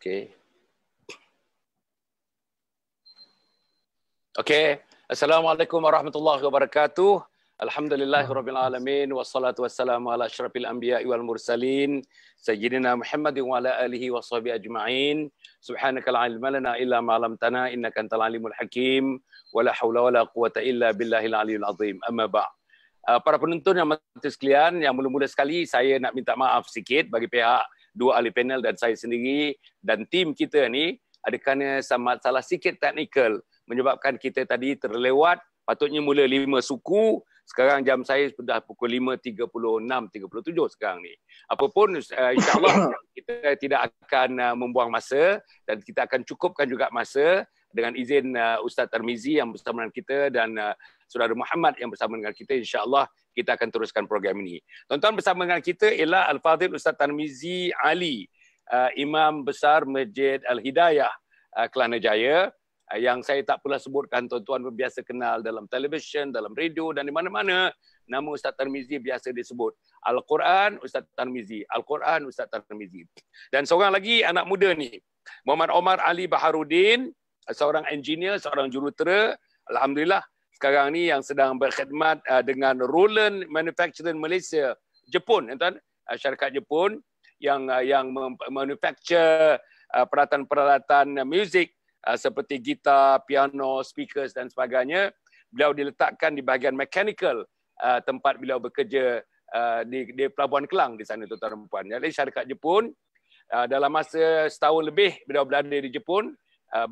Okey. Okey. Assalamualaikum warahmatullahi wabarakatuh. Alhamdulillahirabbil alamin wassalatu wassalamu ala asyrafil anbiya'i wal mursalin sayyidina Muhammadin wa ala alihi washabihi ajma'in. Subhanaka la ilma lana illa ma 'allamtana innaka antal alimul hakim. Wala haula wala quwata illa billahil aliyil azim. Amma ba'. Para penonton yang mati sekalian, yang mula-mula sekali saya nak minta maaf sikit bagi pihak dua ahli panel dan saya sendiri dan tim kita ni ada kerana salah sikit teknikal menyebabkan kita tadi terlewat. Patutnya mula 5 suku, sekarang jam saya sudah pukul 5.36, 37 sekarang ni. Apapun insya-Allah kita tidak akan membuang masa dan kita akan cukupkan juga masa dengan izin Ustaz Tarmizi yang bersama dengan kita dan Saudara Muhammad yang bersama dengan kita. InsyaAllah kita akan teruskan program ini. Tuan-tuan, bersama dengan kita ialah Al-Fadhil Ustaz Tarmizi Ali, Imam Besar Masjid Al-Hidayah, Kelana Jaya, yang saya tak pula sebutkan, tuan-tuan biasa kenal dalam televisyen, dalam radio dan di mana-mana. Nama Ustaz Tarmizi biasa disebut. Al-Quran Ustaz Tarmizi, Al-Quran Ustaz Tarmizi. Dan seorang lagi anak muda ni, Muhammad Omar Ali Baharudin, seorang engineer, seorang jurutera. Alhamdulillah, sekarang ni yang sedang berkhidmat dengan Roland Manufacturing Malaysia, Jepun, tuan, syarikat Jepun yang manufacture peralatan-peralatan muzik seperti gitar, piano, speakers dan sebagainya. Beliau diletakkan di bahagian mechanical tempat beliau bekerja di Pelabuhan Kelang di sana, tuan-tuan dan puan. Jadi syarikat Jepun, dalam masa setahun lebih beliau berada di Jepun,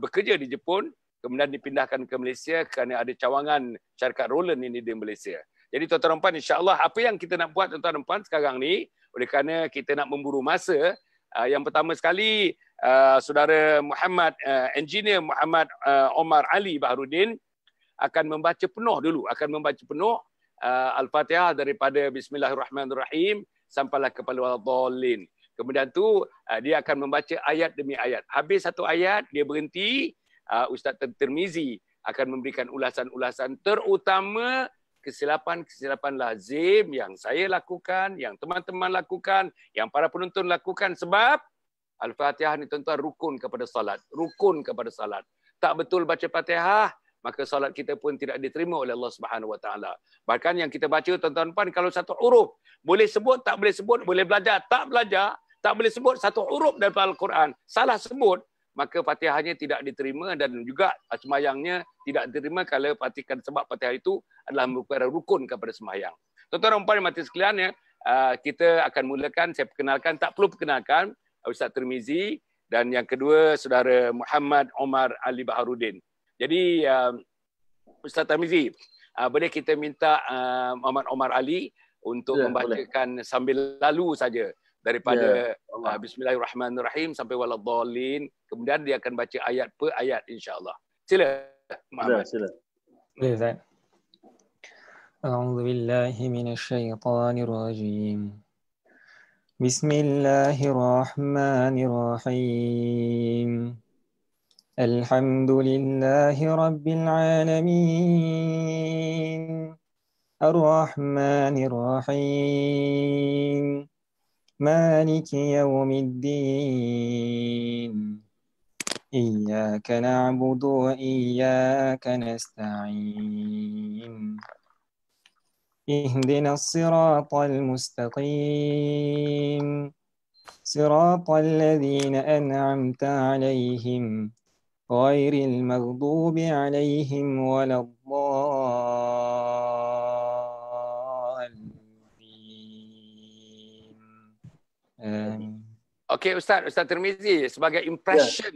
bekerja di Jepun, kemudian dipindahkan ke Malaysia kerana ada cawangan syarikat Roland ini di Malaysia. Jadi tuan-tuan dan puan, insya-Allah apa yang kita nak buat tuan-tuan dan puan sekarang ni, oleh kerana kita nak memburu masa, yang pertama sekali saudara Muhammad, engineer Muhammad Omar Ali Baharudin akan membaca penuh dulu, Al-Fatihah daripada Bismillahirrahmanirrahim sampailah kepada Waladhdallin. Kemudian tu dia akan membaca ayat demi ayat. Habis satu ayat dia berhenti, Ustaz Tarmizi akan memberikan ulasan-ulasan terutama kesilapan-kesilapan lazim yang saya lakukan, yang teman-teman lakukan, yang para penonton lakukan, sebab Al-Fatihah ni tuan-tuan rukun kepada salat. Rukun kepada salat. Tak betul baca Fatihah, maka salat kita pun tidak diterima oleh Allah Subhanahu Wa Taala. Bahkan yang kita baca tuan-tuan puan, kalau satu huruf boleh sebut, tak boleh sebut, boleh belajar, tak boleh sebut satu huruf daripada Al-Quran, salah sebut, maka Fatihahnya tidak diterima dan juga sembahyangnya tidak diterima kalau perhatikan, sebab Fatihah itu adalah merupakan rukun kepada sembahyang. Tuan-tuan dan puan mati sekalian, kita akan mulakan. Saya perkenalkan, tak perlu perkenalkan, Ustaz Tarmizi, dan yang kedua saudara Muhammad Omar Ali Baharudin. Jadi Ustaz Tarmizi, boleh kita minta Muhammad Omar Ali untuk membacakan boleh, sambil lalu saja daripada Bismillahirrahmanirrahim sampai Waladhdallin. Kemudian dia akan baca ayat per ayat, insya-Allah. Sila Muhammad. Sila. Boleh, Ustaz. A'udzu billahi minasyaitonir rajim. Bismillahirrahmanirrahim. Alhamdulillahi rabbil alamin. Ar-Rahmanir Rahim. Maliki yaumiddin. Iyyaka na'budu wa iyyaka nasta'in. Ihdinas siratal mustaqim. Siratal ladzina an'amta 'alaihim ghairil maghdubi 'alaihim waladdallin. Okey Ustaz Tarmizi, sebagai impression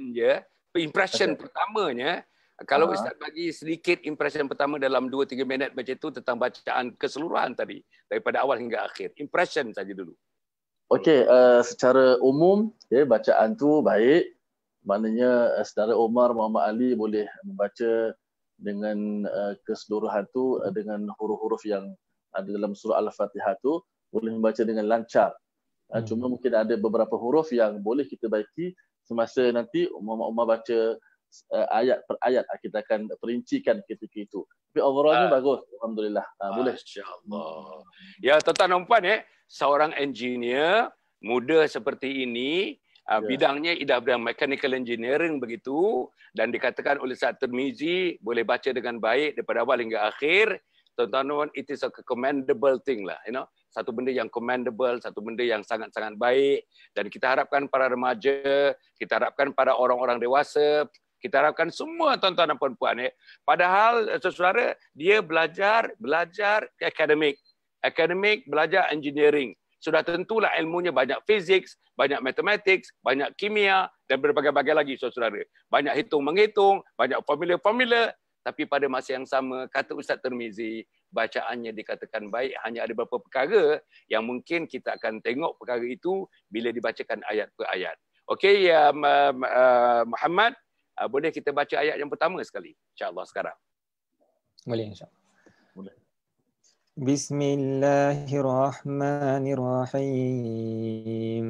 pertamanya, kalau Ustaz bagi sedikit impression pertama dalam 2-3 minit macam itu tentang bacaan keseluruhan tadi daripada awal hingga akhir. Impression saja dulu. Okey, secara umum bacaan tu baik. Maknanya saudara Omar Muhammad Ali boleh membaca dengan keseluruhan tu dengan huruf-huruf yang ada dalam surah Al-Fatihah tu, boleh membaca dengan lancar. Cuma mungkin ada beberapa huruf yang boleh kita baiki semasa nanti Muhammad Omar baca ayat per ayat, kita akan perincikan ketika itu. Tapi overallnya bagus, alhamdulillah. Boleh. Masya-Allah. Ya, tuan-tuan dan puan, seorang engineer muda seperti ini Bidangnya ialah bidang mechanical engineering begitu, dan dikatakan oleh Ustaz Tirmizi boleh baca dengan baik daripada awal hingga akhir. Tuan-tuan, it is a commendable thing lah, satu benda yang commendable, satu benda yang sangat-sangat baik, dan kita harapkan para remaja, kita harapkan para orang-orang dewasa, kita harapkan semua tuan-tuan dan puan-puan, padahal saudara dia belajar akademik, belajar engineering. Sudah tentulah ilmunya banyak fizik, banyak matematik, banyak kimia dan berbagai-bagai lagi saudara. Banyak hitung-menghitung, banyak formula-formula. Tapi pada masa yang sama, kata Ustaz Tirmizi, bacaannya dikatakan baik, hanya ada beberapa perkara yang mungkin kita akan tengok perkara itu bila dibacakan ayat per ayat. Okey, ya Muhammad, boleh kita baca ayat yang pertama sekali? InsyaAllah sekarang. Boleh, insyaAllah. Boleh. Bismillahirrahmanirrahim.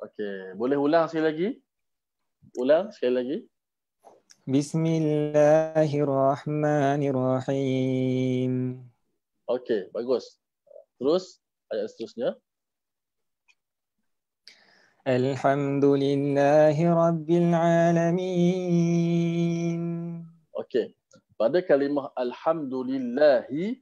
Okey, boleh ulang sekali lagi? Ulang sekali lagi. Bismillahirrahmanirrahim. Okey, bagus. Terus ayat seterusnya. Alhamdulillahi Rabbil Alamin. Okey. Pada kalimah alhamdulillahi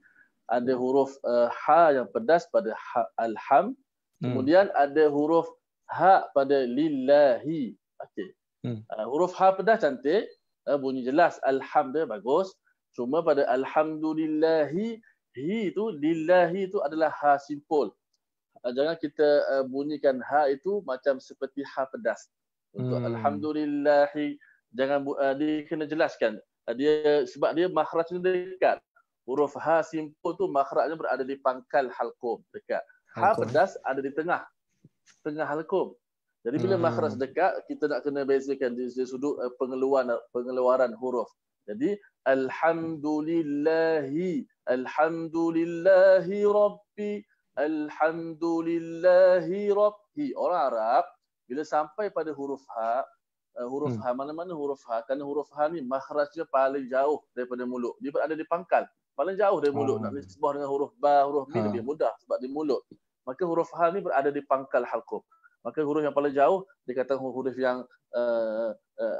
ada huruf ha yang pedas pada alham. Kemudian ada huruf ha pada lillahi. Okey. Huruf ha pedas cantik, bunyi jelas, alham dia bagus. Cuma pada alhamdulillahi, hi itu lillahi itu adalah ha simpul. Jangan kita bunyikan ha itu macam seperti ha pedas. Untuk alhamdulillahi, jangan dia kena jelaskan. Dia sebab dia makhrajnya dekat. Huruf ha simpul tu makhrajnya berada di pangkal halqum, dekat. Ha pedas ada di tengah halqum. Jadi bila makhraj dekat, kita nak kena bezakan dari sudut pengeluaran huruf. Jadi alhamdulillahi rabbi, alhamdulillahi rabbi. Orang Arab bila sampai pada huruf ha, mana-mana huruf ha, kerana huruf ha ni makhrajnya paling jauh daripada mulut. Dia berada di pangkal, paling jauh dari mulut. Nak disebut dengan huruf ba, huruf mi lebih mudah sebab di mulut. Maka huruf ha ni berada di pangkal halqum. Maka huruf yang paling jauh dikatakan huruf yang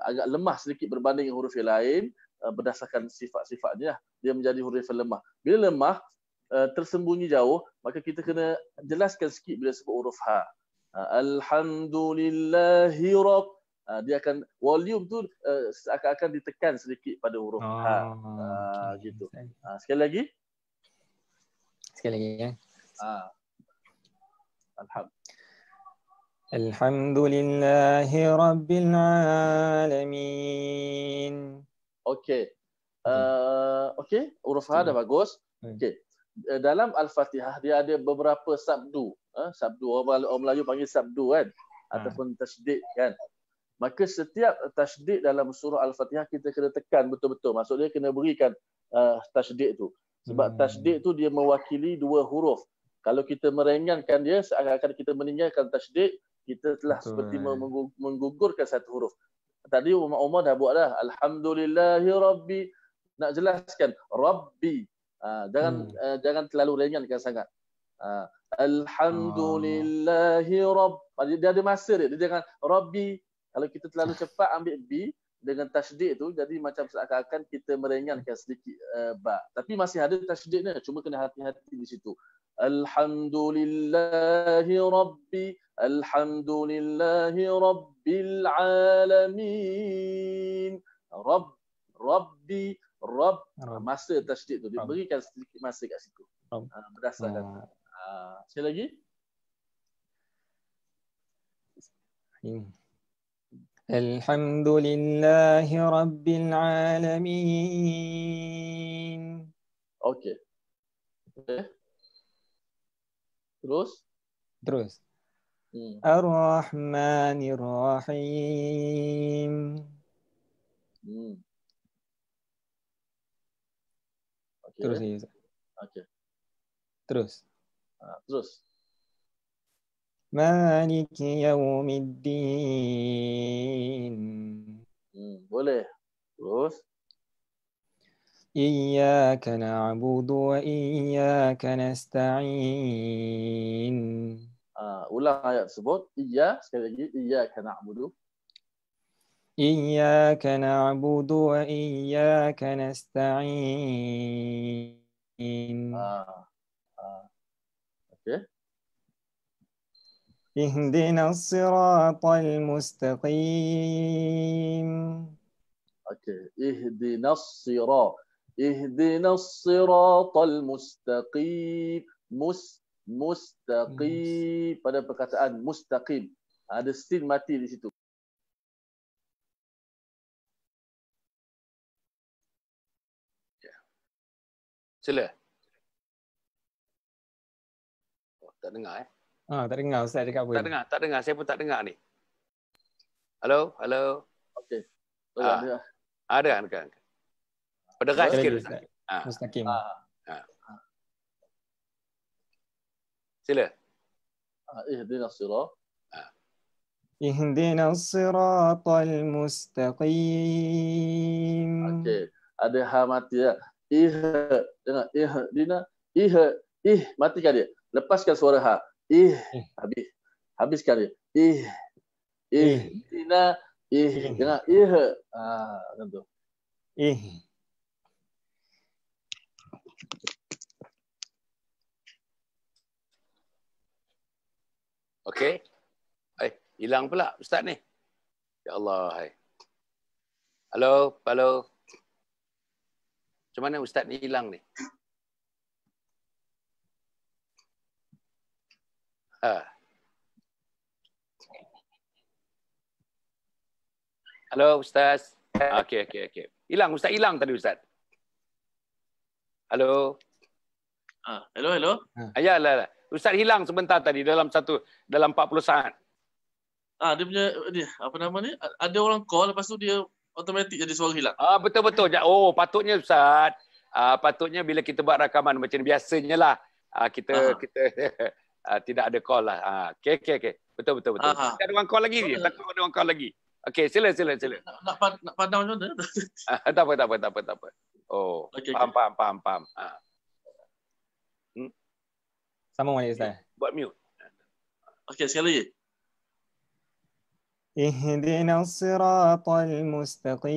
agak lemah sedikit berbanding huruf yang lain, berdasarkan sifat-sifatnya dia menjadi huruf yang lemah. Bila lemah, tersembunyi jauh, maka kita kena jelaskan sikit bila sebut huruf ha. Alhamdulillahi rabb. Dia akan volume tu seakan-akan ditekan sedikit pada huruf ha. Okay. Gitu. Sekali lagi. Sekali lagi ya. Alhamdulillahi Rabbil Alamin. Okey. Okey, huruf ha dah bagus. Okey. Dalam Al-Fatihah dia ada beberapa sabdu. Sabdu orang Melayu panggil sabdu kan, ataupun tasydid kan. Maka setiap tasydid dalam surah Al-Fatihah kita kena tekan betul-betul. Maksudnya kena berikan tasydid tu. Sebab tasydid tu dia mewakili dua huruf. Kalau kita meringankan dia, seakan-akan kita meninggalkan tasydid, kita telah seperti menggugurkan satu huruf. Tadi Umar dah buat dah. Alhamdulillahi Rabbi. Nak jelaskan Rabbi. Jangan terlalu ringankan sangat. Alhamdulillahi Rabb. Dia ada masa dia. Dia jangan Rabbi. Kalau kita terlalu cepat ambil B dengan tasydid tu, jadi macam seakan-akan kita meringankan sedikit ba. Tapi masih ada tasydidnya. Cuma kena hati-hati di situ. Alhamdulillahi Rabbi. Alhamdulillahi Rabbil Alamin. Rabbi. Masa tasydid tu. Dia berikan sedikit masa kat situ. Berdasarkan. Sekali lagi. Alhamdulillahi Rabbil Alamin. Okey. Terus. Ar-Rahmanir-Rahim. Okay. Terus ya. Okey. Terus. Maliki Yaumiddin. Boleh. Terus. Iyyaka na'budu wa iyyaka nasta'in. Ulang ayat tersebut. Sekali lagi. Iyyaka na'budu. إياك نعبد وإياك نستعين Okey. اهدنا الصراط المستقيم Okey. Ihdinas siratal mustaqim. Mustaqim. Pada perkataan mustaqim. Ada sin mati di situ. Sila. Oh, tak dengar Tak dengar Ustaz cakap apa. Tak dengar. Saya pun tak dengar ni. Halo. Okey. Ada. Berderas sikit Ustaz. Mustaqim. Sila. Ihdinas sirat. اهدنا الصراط المستقيم. Okey. Ada ha mati ya. Dengar. Ihdina. Matikan dia. Lepaskan suara ha. Habiskan dia. Ihdina. Dengar. Macam tu. Okey. Hilang pula Ustaz ni. Ya Allah. Halo. Macam mana Ustaz ni hilang ni? Halo Ustaz. Okey. Hilang Ustaz tadi Ustaz. Halo. Hello. Ayalah. Ustaz hilang sebentar tadi dalam 40 saat. Dia punya apa nama ni? Ada orang call lepas tu dia automatik jadi suara hilang. Betul. Oh, patutnya Ustaz. Patutnya bila kita buat rakaman macam biasanya lah. Kita tidak ada call lah. Okey. Betul. Ada orang call lagi ni. Takut ada orang call lagi. Okey, sila. Nak padam macam mana? Tak apa. Oh, okay. Faham. Sambung balik Ustaz. Buat mute. Okey, sekali lagi. اهدنا الصراط المستقيم.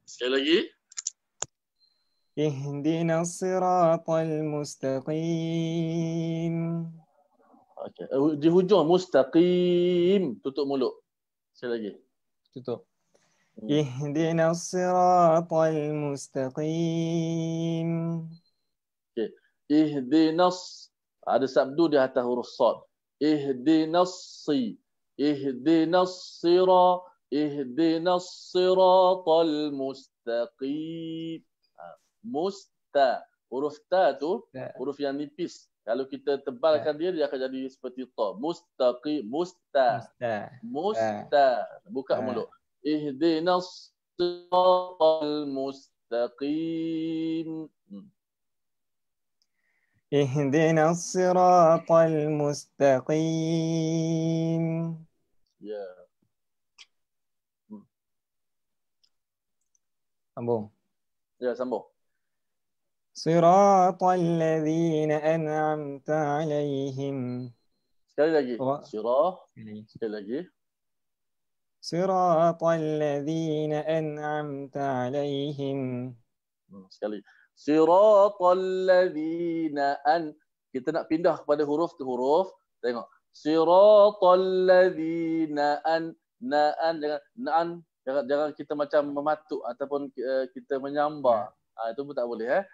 Sekali lagi. اهدنا الصراط المستقيم. Okey. Di hujung mustaqim, tutup mulut. Sekali lagi. Tutup. اهدنا الصراط المستقيم. Okey. Ihdinas, ada sabdu di atas huruf sad. Ihdinas siratal mustaqim. Huruf ta tu huruf yang nipis. Kalau kita tebalkan dia akan jadi seperti ta. Mustaqim. Buka mulut. Ihdinas siratal mustaqim. اهدنا الصراط المستقيم. Ya. Sambung. Ya, sambung. صراط الذين أنعمت عليهم. Sekali lagi. Sekali lagi. صراط الذين أنعمت عليهم. Sekali. Siratal ladzina kita nak pindah kepada huruf ke huruf. Tengok. Siratal ladzina jangan kita macam mematuk ataupun kita menyambar. Itu pun tak boleh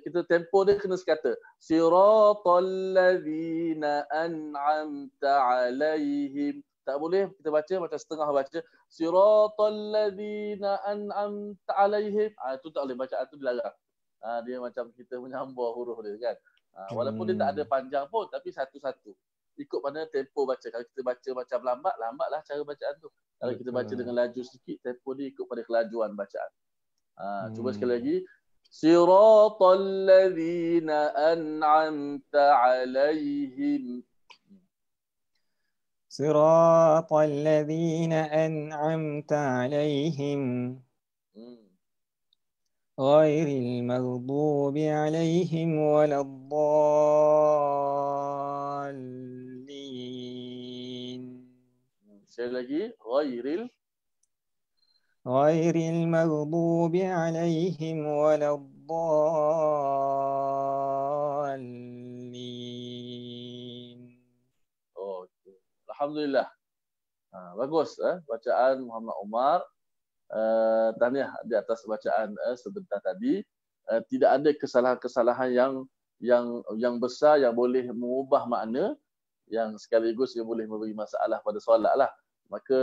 kita tempo dia kena sekata. Siratal ladzina an'amta alaihim. Tak boleh kita baca macam setengah baca. Siratal ladzina an'amta alaihim. Itu tak boleh, bacaan tu dilarang. Dia macam kita menyambar huruf dia kan. Walaupun dia tak ada panjang pun, tapi satu-satu. Ikut mana tempo baca. Kalau kita baca macam lambatlah cara bacaan tu. Kalau kita baca dengan laju sedikit, tempo dia ikut pada kelajuan bacaan. Cuba sekali lagi. Siratal ladzina an'amta alaihim. صراط الذين أنعمت عليهم غير المغضوب عليهم ولا الضالين. Sekali lagi, ghairil. غير المغضوب عليهم ولا الضالين. Okey. Alhamdulillah. Bagus bacaan Muhammad Omar. Tahniah di atas bacaan sebentar tadi. Tidak ada kesalahan-kesalahan yang besar yang boleh mengubah makna, yang sekaligus yang boleh memberi masalah pada solat lah. Maka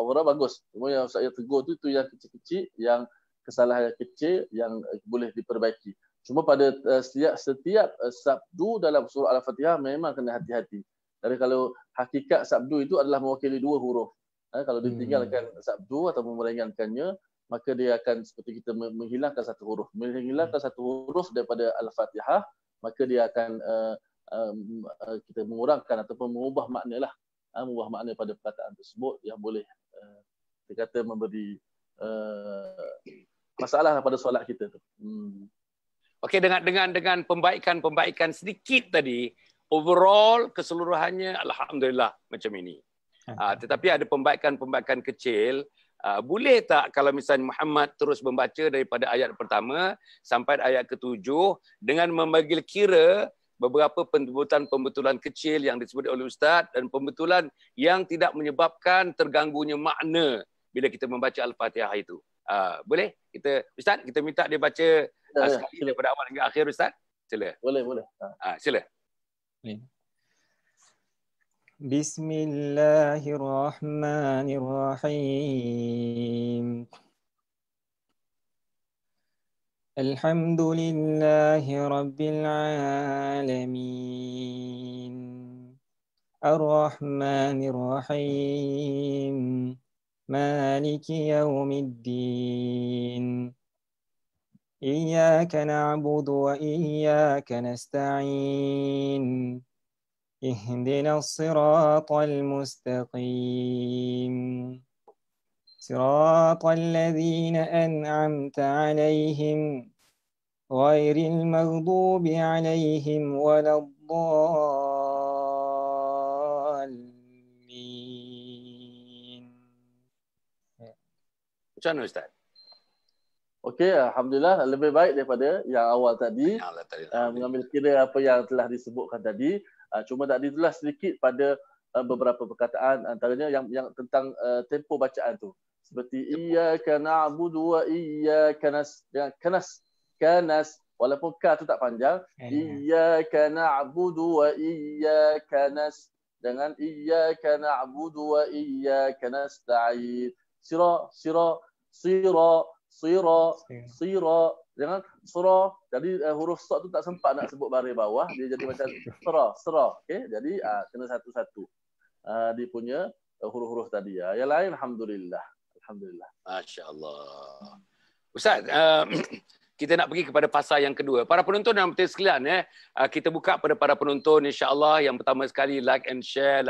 overall bagus. Cuma yang saya tegur tu yang kecil-kecil, yang kesalahan yang kecil yang boleh diperbaiki. Cuma pada setiap sabdu dalam surah Al-Fatihah memang kena hati-hati. Jadi kalau hakikat sabdu itu adalah mewakili 2 huruf. Kalau ditinggalkan sabdu atau memeringankannya, maka dia akan seperti kita menghilangkan 1 huruf. Menghilangkan 1 huruf daripada Al-Fatihah, maka dia akan kita mengurangkan ataupun mengubah makna lah. Mengubah makna pada perkataan tersebut yang boleh kita kata memberi masalah pada solat kita tu. Okey, dengan pembaikan sedikit tadi, overall keseluruhannya alhamdulillah macam ini. Tetapi ada pembaikan kecil. Boleh tak kalau misalnya Muhammad terus membaca daripada ayat pertama sampai ayat ke-7 dengan membagi kira beberapa pembetulan kecil yang disebut oleh Ustaz dan pembetulan yang tidak menyebabkan terganggunya makna bila kita membaca Al-Fatihah itu. Boleh? Ustaz, kita minta dia baca sekali daripada awal hingga akhir, Ustaz. Sila. Boleh. Sila. Bismillahirrahmanirrahim. Alhamdulillahi Rabbil Alamin. Ar-Rahmanir Rahim. Maliki Yawmiddin. Iyyaka na'budu wa iyyaka nasta'in. اهدنا الصراط المستقيم صراط الذين أنعمت عليهم غير المغضوب عليهم ولا الضالين. Macam mana, Ustaz? Okey, alhamdulillah lebih baik daripada yang awal tadi. Mengambil kira apa yang telah disebutkan tadi. Cuma tadi itulah sedikit pada beberapa perkataan, antaranya yang tentang tempo bacaan tu. Seperti iyyaka na'budu wa iyyaka kanas, walaupun ka tu tak panjang. Iyyaka na'budu wa iyyaka dengan iyyaka na'budu wa iyyaka nasta'in. Sira. Jangan surah. Jadi huruf sa tu tak sempat nak sebut baris bawah, dia jadi macam sera. Okey, jadi kena satu-satu. Dia punya huruf-huruf tadi. Yang lain alhamdulillah. Masya-Allah. Ustaz, kita nak pergi kepada fasa yang kedua. Para penonton dan pemirsa sekalian, kita buka pada para penonton insya-Allah. Yang pertama sekali like and share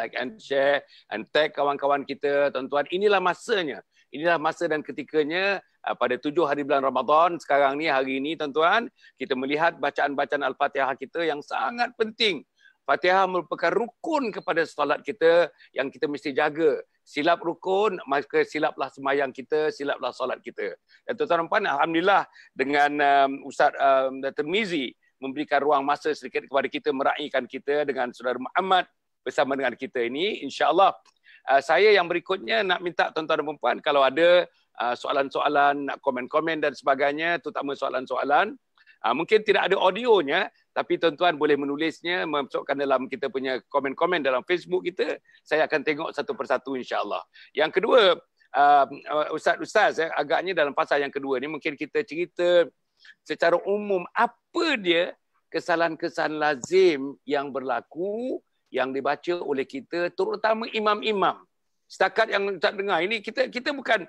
and tag kawan-kawan kita, tuan-tuan. Inilah masanya. Inilah masa dan ketikanya pada 7 hari bulan Ramadan sekarang ni, hari ini tuan-tuan, kita melihat bacaan-bacaan Al-Fatihah kita yang sangat penting. Fatihah merupakan rukun kepada solat kita yang kita mesti jaga. Silap rukun, maka silaplah sembahyang kita, silaplah solat kita. Dan tuan-tuan dan puan, alhamdulillah dengan Ustaz Tirmizi memberikan ruang masa sedikit kepada kita, meraihkan kita dengan saudara Muhammad bersama dengan kita ini, insya-Allah. Saya yang berikutnya nak minta tuan-tuan dan puan kalau ada soalan-soalan, komen-komen dan sebagainya, terutama soalan-soalan. Mungkin tidak ada audionya, tapi tuan-tuan boleh menulisnya, memasukkan dalam kita punya komen-komen dalam Facebook kita. Saya akan tengok satu persatu insya-Allah. Yang kedua, Ustaz, agaknya dalam fasa yang kedua ni mungkin kita cerita secara umum apa dia kesalahan-kesalahan lazim yang berlaku yang dibaca oleh kita, terutama imam-imam. Setakat yang Ustaz dengar ini, kita bukan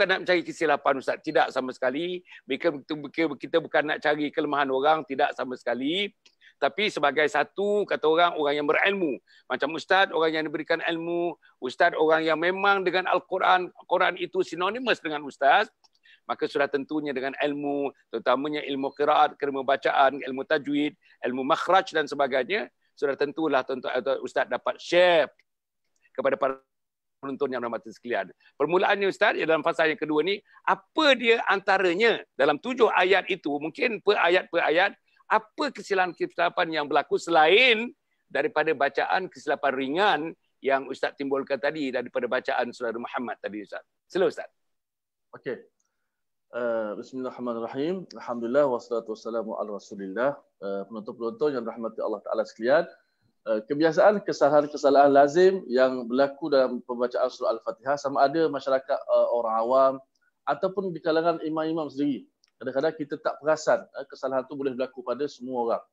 nak mencari kesilapan, Ustaz. Tidak sama sekali. Kita bukan nak cari kelemahan orang, tidak sama sekali. Tapi sebagai satu, kata orang yang berilmu. Macam Ustaz, orang yang diberikan ilmu. Ustaz, orang yang memang dengan Al-Quran, Quran itu sinonimus dengan Ustaz. maka sudah tentunya dengan ilmu, terutamanya ilmu qiraat, ilmu bacaan, ilmu tajwid, ilmu makhraj dan sebagainya, sudah tentulah Ustaz dapat share kepada para penonton yang rahmati sekalian. Permulaannya Ustaz, dalam fasa yang kedua ni, apa dia antaranya dalam 7 ayat itu, mungkin per ayat, apa kesilapan yang berlaku selain daripada bacaan kesilapan ringan yang Ustaz timbulkan tadi daripada bacaan surah Muhammad tadi Ustaz. Sila Ustaz. Okey. Bismillahirrahmanirrahim. Alhamdulillah wassalatu wassalamu ala Rasulillah. Penonton-penonton yang rahmati Allah Taala sekalian. Kebiasaan kesalahan-kesalahan lazim yang berlaku dalam pembacaan surah Al-Fatihah, sama ada masyarakat orang awam ataupun di kalangan imam-imam sendiri. Kadang-kadang kita tak perasan kesalahan itu boleh berlaku pada semua orang.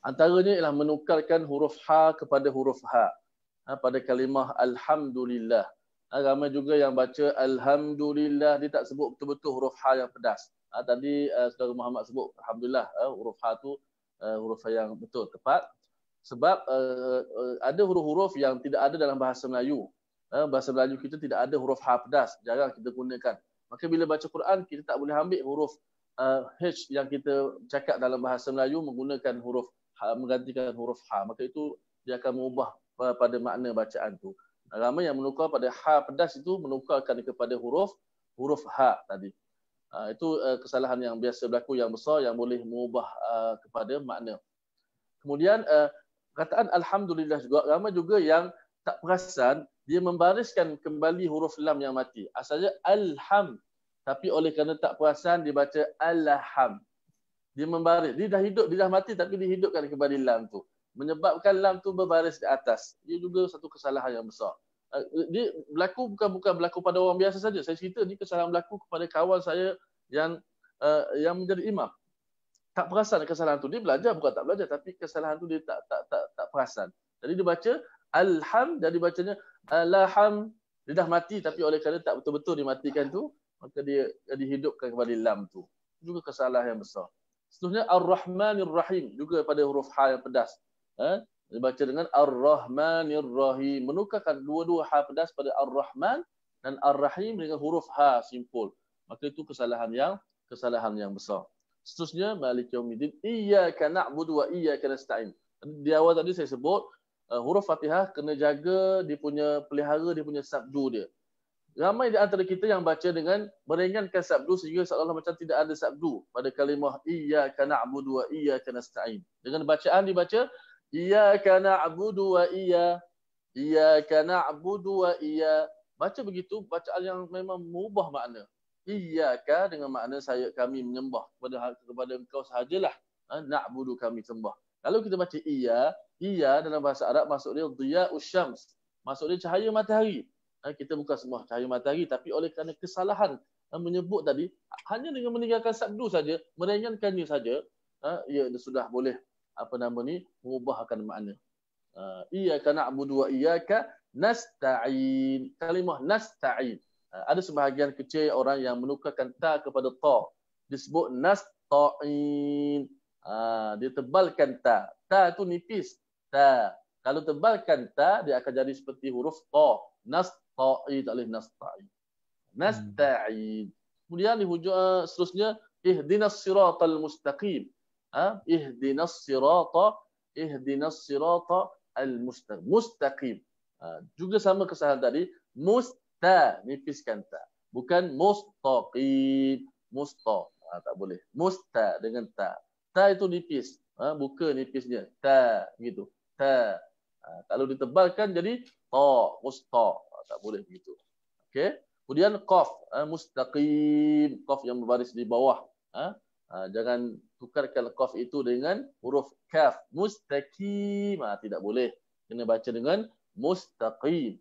Antaranya ialah menukarkan huruf H kepada huruf H pada kalimah Alhamdulillah. Ramai juga yang baca Alhamdulillah, dia tak sebut betul-betul huruf H yang pedas. Tadi Saudara Muhammad sebut Alhamdulillah, huruf H tu huruf yang betul, tepat. Sebab ada huruf-huruf yang tidak ada dalam bahasa Melayu. Bahasa Melayu kita tidak ada huruf H pedas, jarang kita gunakan. Maka bila baca Quran, kita tak boleh ambil huruf H yang kita cakap dalam bahasa Melayu menggunakan huruf H, menggantikan huruf H. Maka itu dia akan mengubah pada makna bacaan tu. Ramai yang menukar pada H pedas itu menukarkan kepada huruf H tadi. Itu kesalahan yang biasa berlaku yang besar yang boleh mengubah kepada makna. Kemudian kataan Alhamdulillah juga, ramai juga yang tak perasan dia membariskan kembali huruf lam yang mati. Asalnya Alham, tapi oleh kerana tak perasan dia baca Alham. Dia membaris, dia dah mati tapi dihidupkan kembali lam tu. Menyebabkan lam tu berbaris di atas. Dia juga satu kesalahan yang besar. Dia berlaku bukan berlaku pada orang biasa saja. Saya cerita ni kesalahan berlaku kepada kawan saya yang menjadi imam. Tak perasan kesalahan tu. Dia belajar bukan tak belajar, tapi kesalahan tu dia tak perasan. Jadi dia baca Alham, jadi bacanya Alham. Dia dah mati tapi oleh kerana tak betul-betul dimatikan tu, maka dia dihidupkan kembali lam tu. Juga kesalahan yang besar. Seterusnya Ar-Rahmanir Rahim, juga pada huruf H yang pedas. Dibaca dengan Ar-Rahmanir Rahim. Menukarkan dua-dua H pedas pada Ar-Rahman dan Ar-Rahim dengan huruf H simpul. Maka itu kesalahan yang besar. Seterusnya Malik Yaumiddin, Iyyaka na'budu wa iyyaka nasta'in. Di awal tadi saya sebut huruf Fatihah kena jaga dia punya pelihara, dia punya sabdu dia. Ramai di antara kita yang baca dengan meringankan sabdu sehingga seolah-olah macam tidak ada sabdu pada kalimah Iyyaka na'budu wa iyyaka nasta'in. Dengan bacaan dibaca Iyyaka na'budu wa iyyaka na'budu wa iyya. Baca begitu, bacaan yang memang mengubah makna. Iyyaka dengan makna kami menyembah kepada engkau sahajalah. Na'budu kami sembah. Kalau kita baca iya dalam bahasa Arab maksud dia dhiya'us syams. Maksud dia cahaya matahari. Kita bukan sembah cahaya matahari, tapi oleh kerana kesalahan menyebut tadi, hanya dengan meninggalkan sabdu saja, meringankannya saja, ia sudah boleh mengubahkan makna. Iyyaka na'budu wa iyyaka nasta'in. Kalimah nasta'in. Ada sebahagian kecil orang yang menukarkan ta kepada ta. Disebut nasta'in. Dia tebalkan ta. Ta itu nipis. Ta. Kalau tebalkan ta, dia akan jadi seperti huruf ta. Nasta'in, tak boleh nasta'in. Nasta'in. Kemudian di hujung seterusnya, ihdinas siratal mustaqim. Ihdinas sirata al-mustaqim. Mustaqim. Juga sama kesalahan tadi. Nipiskan ta. Bukan mustaqim. Tak boleh. Musta dengan ta. Ta itu nipis. Buka nipisnya. Ta. Gitu. Ta. Kalau ditebalkan jadi ta. Musta. Tak boleh begitu. Okey. Kemudian qaf. Mustaqim. Qaf yang berbaris di bawah. Jangan tukarkan qaf itu dengan huruf kaf. Mustaqim. Tidak boleh. Kena baca dengan mustaqim.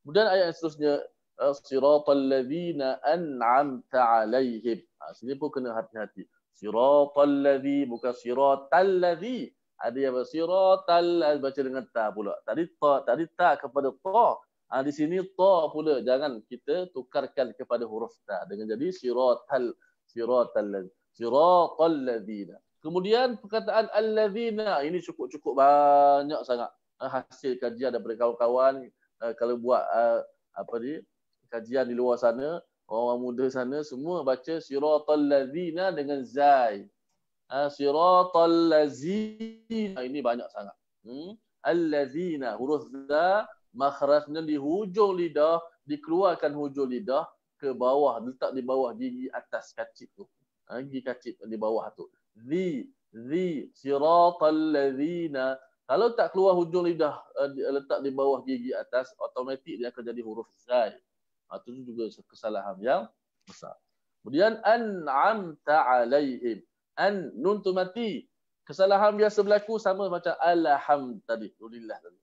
Kemudian ayat yang seterusnya, siratal ladzina an'amta 'alaihim. Sini pun kena hati-hati. Siratal ladzi, bukan siratal ladzi. Ada yang siratal baca dengan ta pula. Tadi ta kepada ta. Di sini ta pula. Jangan kita tukarkan kepada huruf ta dengan jadi siratal ladzina. Kemudian perkataan alladzina, ini cukup banyak sangat hasil kajian daripada kawan-kawan. Kalau buat kajian di luar sana, Orang muda sana semua baca siratal ladzina dengan zai. Siratal ladzina ini banyak sangat. Alladzina huruf za makhrajnya di hujung lidah, dikeluarkan hujung lidah ke bawah, letak di bawah gigi atas kacip tu. Gigi kacip di bawah tu. Zi siratal ladzina. Kalau tak keluar hujung lidah letak di bawah gigi atas, automatik dia akan jadi huruf zai. Itu juga kesalahan yang besar. Kemudian an'amta alaihim. Nun tu mati. Kesalahan biasa berlaku sama macam alhamd tadi.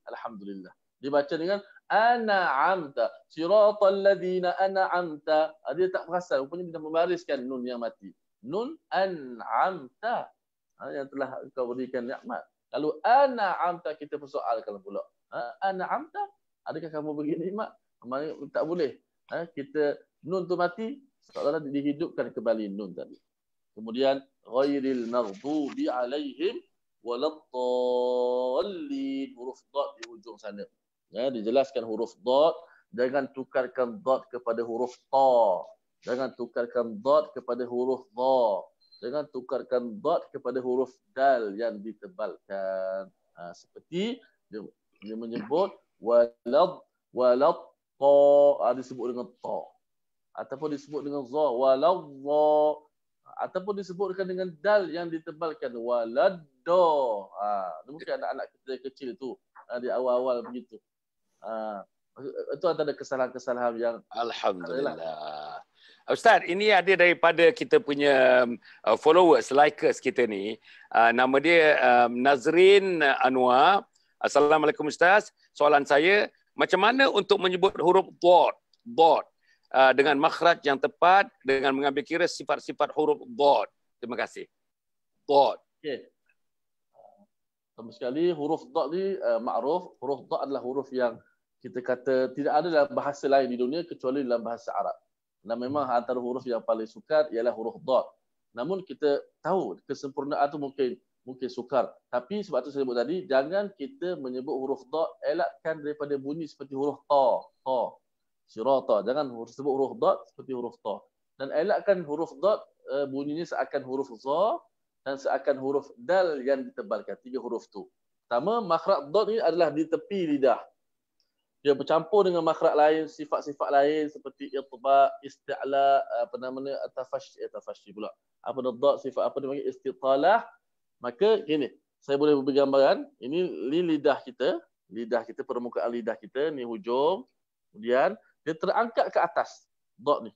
Alhamdulillah. Dibaca dengan an'amta. Siratal ladzina an'amta. Dia tak perasan. Rupanya dia membariskan nun yang mati. Nun an'amta. Yang telah kau berikan nikmat. Kalau an'amta kita persoalkan pula. An'amta? Adakah kamu beri nikmat? Tak boleh. Kita nun tu mati, seolah dihidupkan kembali nun tadi. Kemudian ghairil maghdubi alaihim waladdallin, huruf dad di hujung sana. Dijelaskan huruf dad, jangan tukarkan dad kepada huruf ta. Jangan tukarkan dad kepada huruf dha. Jangan tukarkan dad kepada huruf dal yang ditebalkan. Seperti dia menyebut walad ta, disebut dengan ta, ataupun disebut dengan za, waladha, ataupun disebutkan dengan dal yang ditebalkan waladda. Mungkin anak-anak kita kecil tu di awal-awal begitu. Itu antara kesalahan-kesalahan yang Alhamdulillah. Ustaz, ini ada daripada kita punya followers, likers kita ni. Nama dia Nazrin Anwar. Assalamualaikum Ustaz. Soalan saya, macam mana untuk menyebut huruf dad dengan makhraj yang tepat dengan mengambil kira sifat-sifat huruf dad? Terima kasih. Dad. Okey. Sama sekali huruf dad ni makruf. Huruf dad adalah huruf yang kita kata tidak ada dalam bahasa lain di dunia kecuali dalam bahasa Arab. Dan memang antara huruf yang paling sukar ialah huruf dad. Namun kita tahu kesempurnaan itu mungkin sukar. Tapi sebab tu saya sebut tadi, jangan kita menyebut huruf dad, elakkan daripada bunyi seperti huruf ta. Sirata. Jangan sebut huruf dad seperti huruf ta. Dan elakkan huruf dad bunyinya seakan huruf za dan seakan huruf dal yang ditebalkan. 3 huruf tu. Pertama, makhraj dad ni adalah di tepi lidah. Dia bercampur dengan makhraj lain, sifat-sifat lain seperti itba, isti'la, tafashi pula. Apa dad sifat apa dia panggil istitalah. Maka gini, saya boleh beri gambaran. Ini lidah kita, permukaan lidah kita, ni hujung. Kemudian dia terangkat ke atas. Dot ni.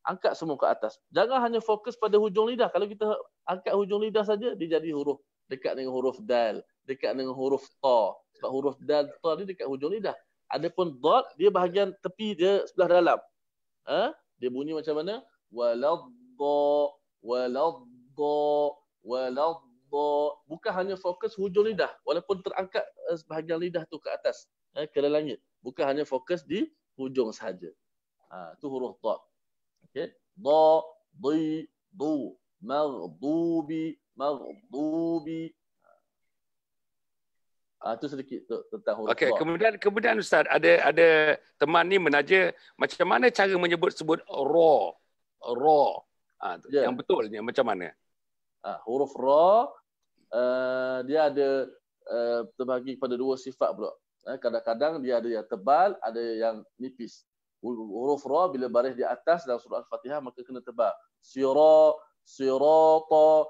Angkat semua ke atas. Jangan hanya fokus pada hujung lidah. Kalau kita angkat hujung lidah saja, dia jadi huruf dekat dengan huruf dal, dekat dengan huruf ta. Sebab huruf dal, ta ni dekat hujung lidah. Adapun dot, dia bahagian tepi dia sebelah dalam. Dia bunyi macam mana? Waladda. Bukan hanya fokus hujung lidah, walaupun terangkat sebahagian lidah tu ke atas, ke langit. Bukan hanya fokus di hujung sahaja. Itu huruf dad. Okey. Da, di, du, maghdubi. Itu sedikit tentang huruf Okey, dad. kemudian Ustaz, ada teman ni menaja macam mana cara sebut ra. Yang betulnya macam mana? Huruf ra dia ada terbagi pada 2 sifat pula. Kadang-kadang dia ada yang tebal, ada yang nipis. Huruf ra bila baris di atas dalam surah Al-Fatihah maka kena tebal. Sirata,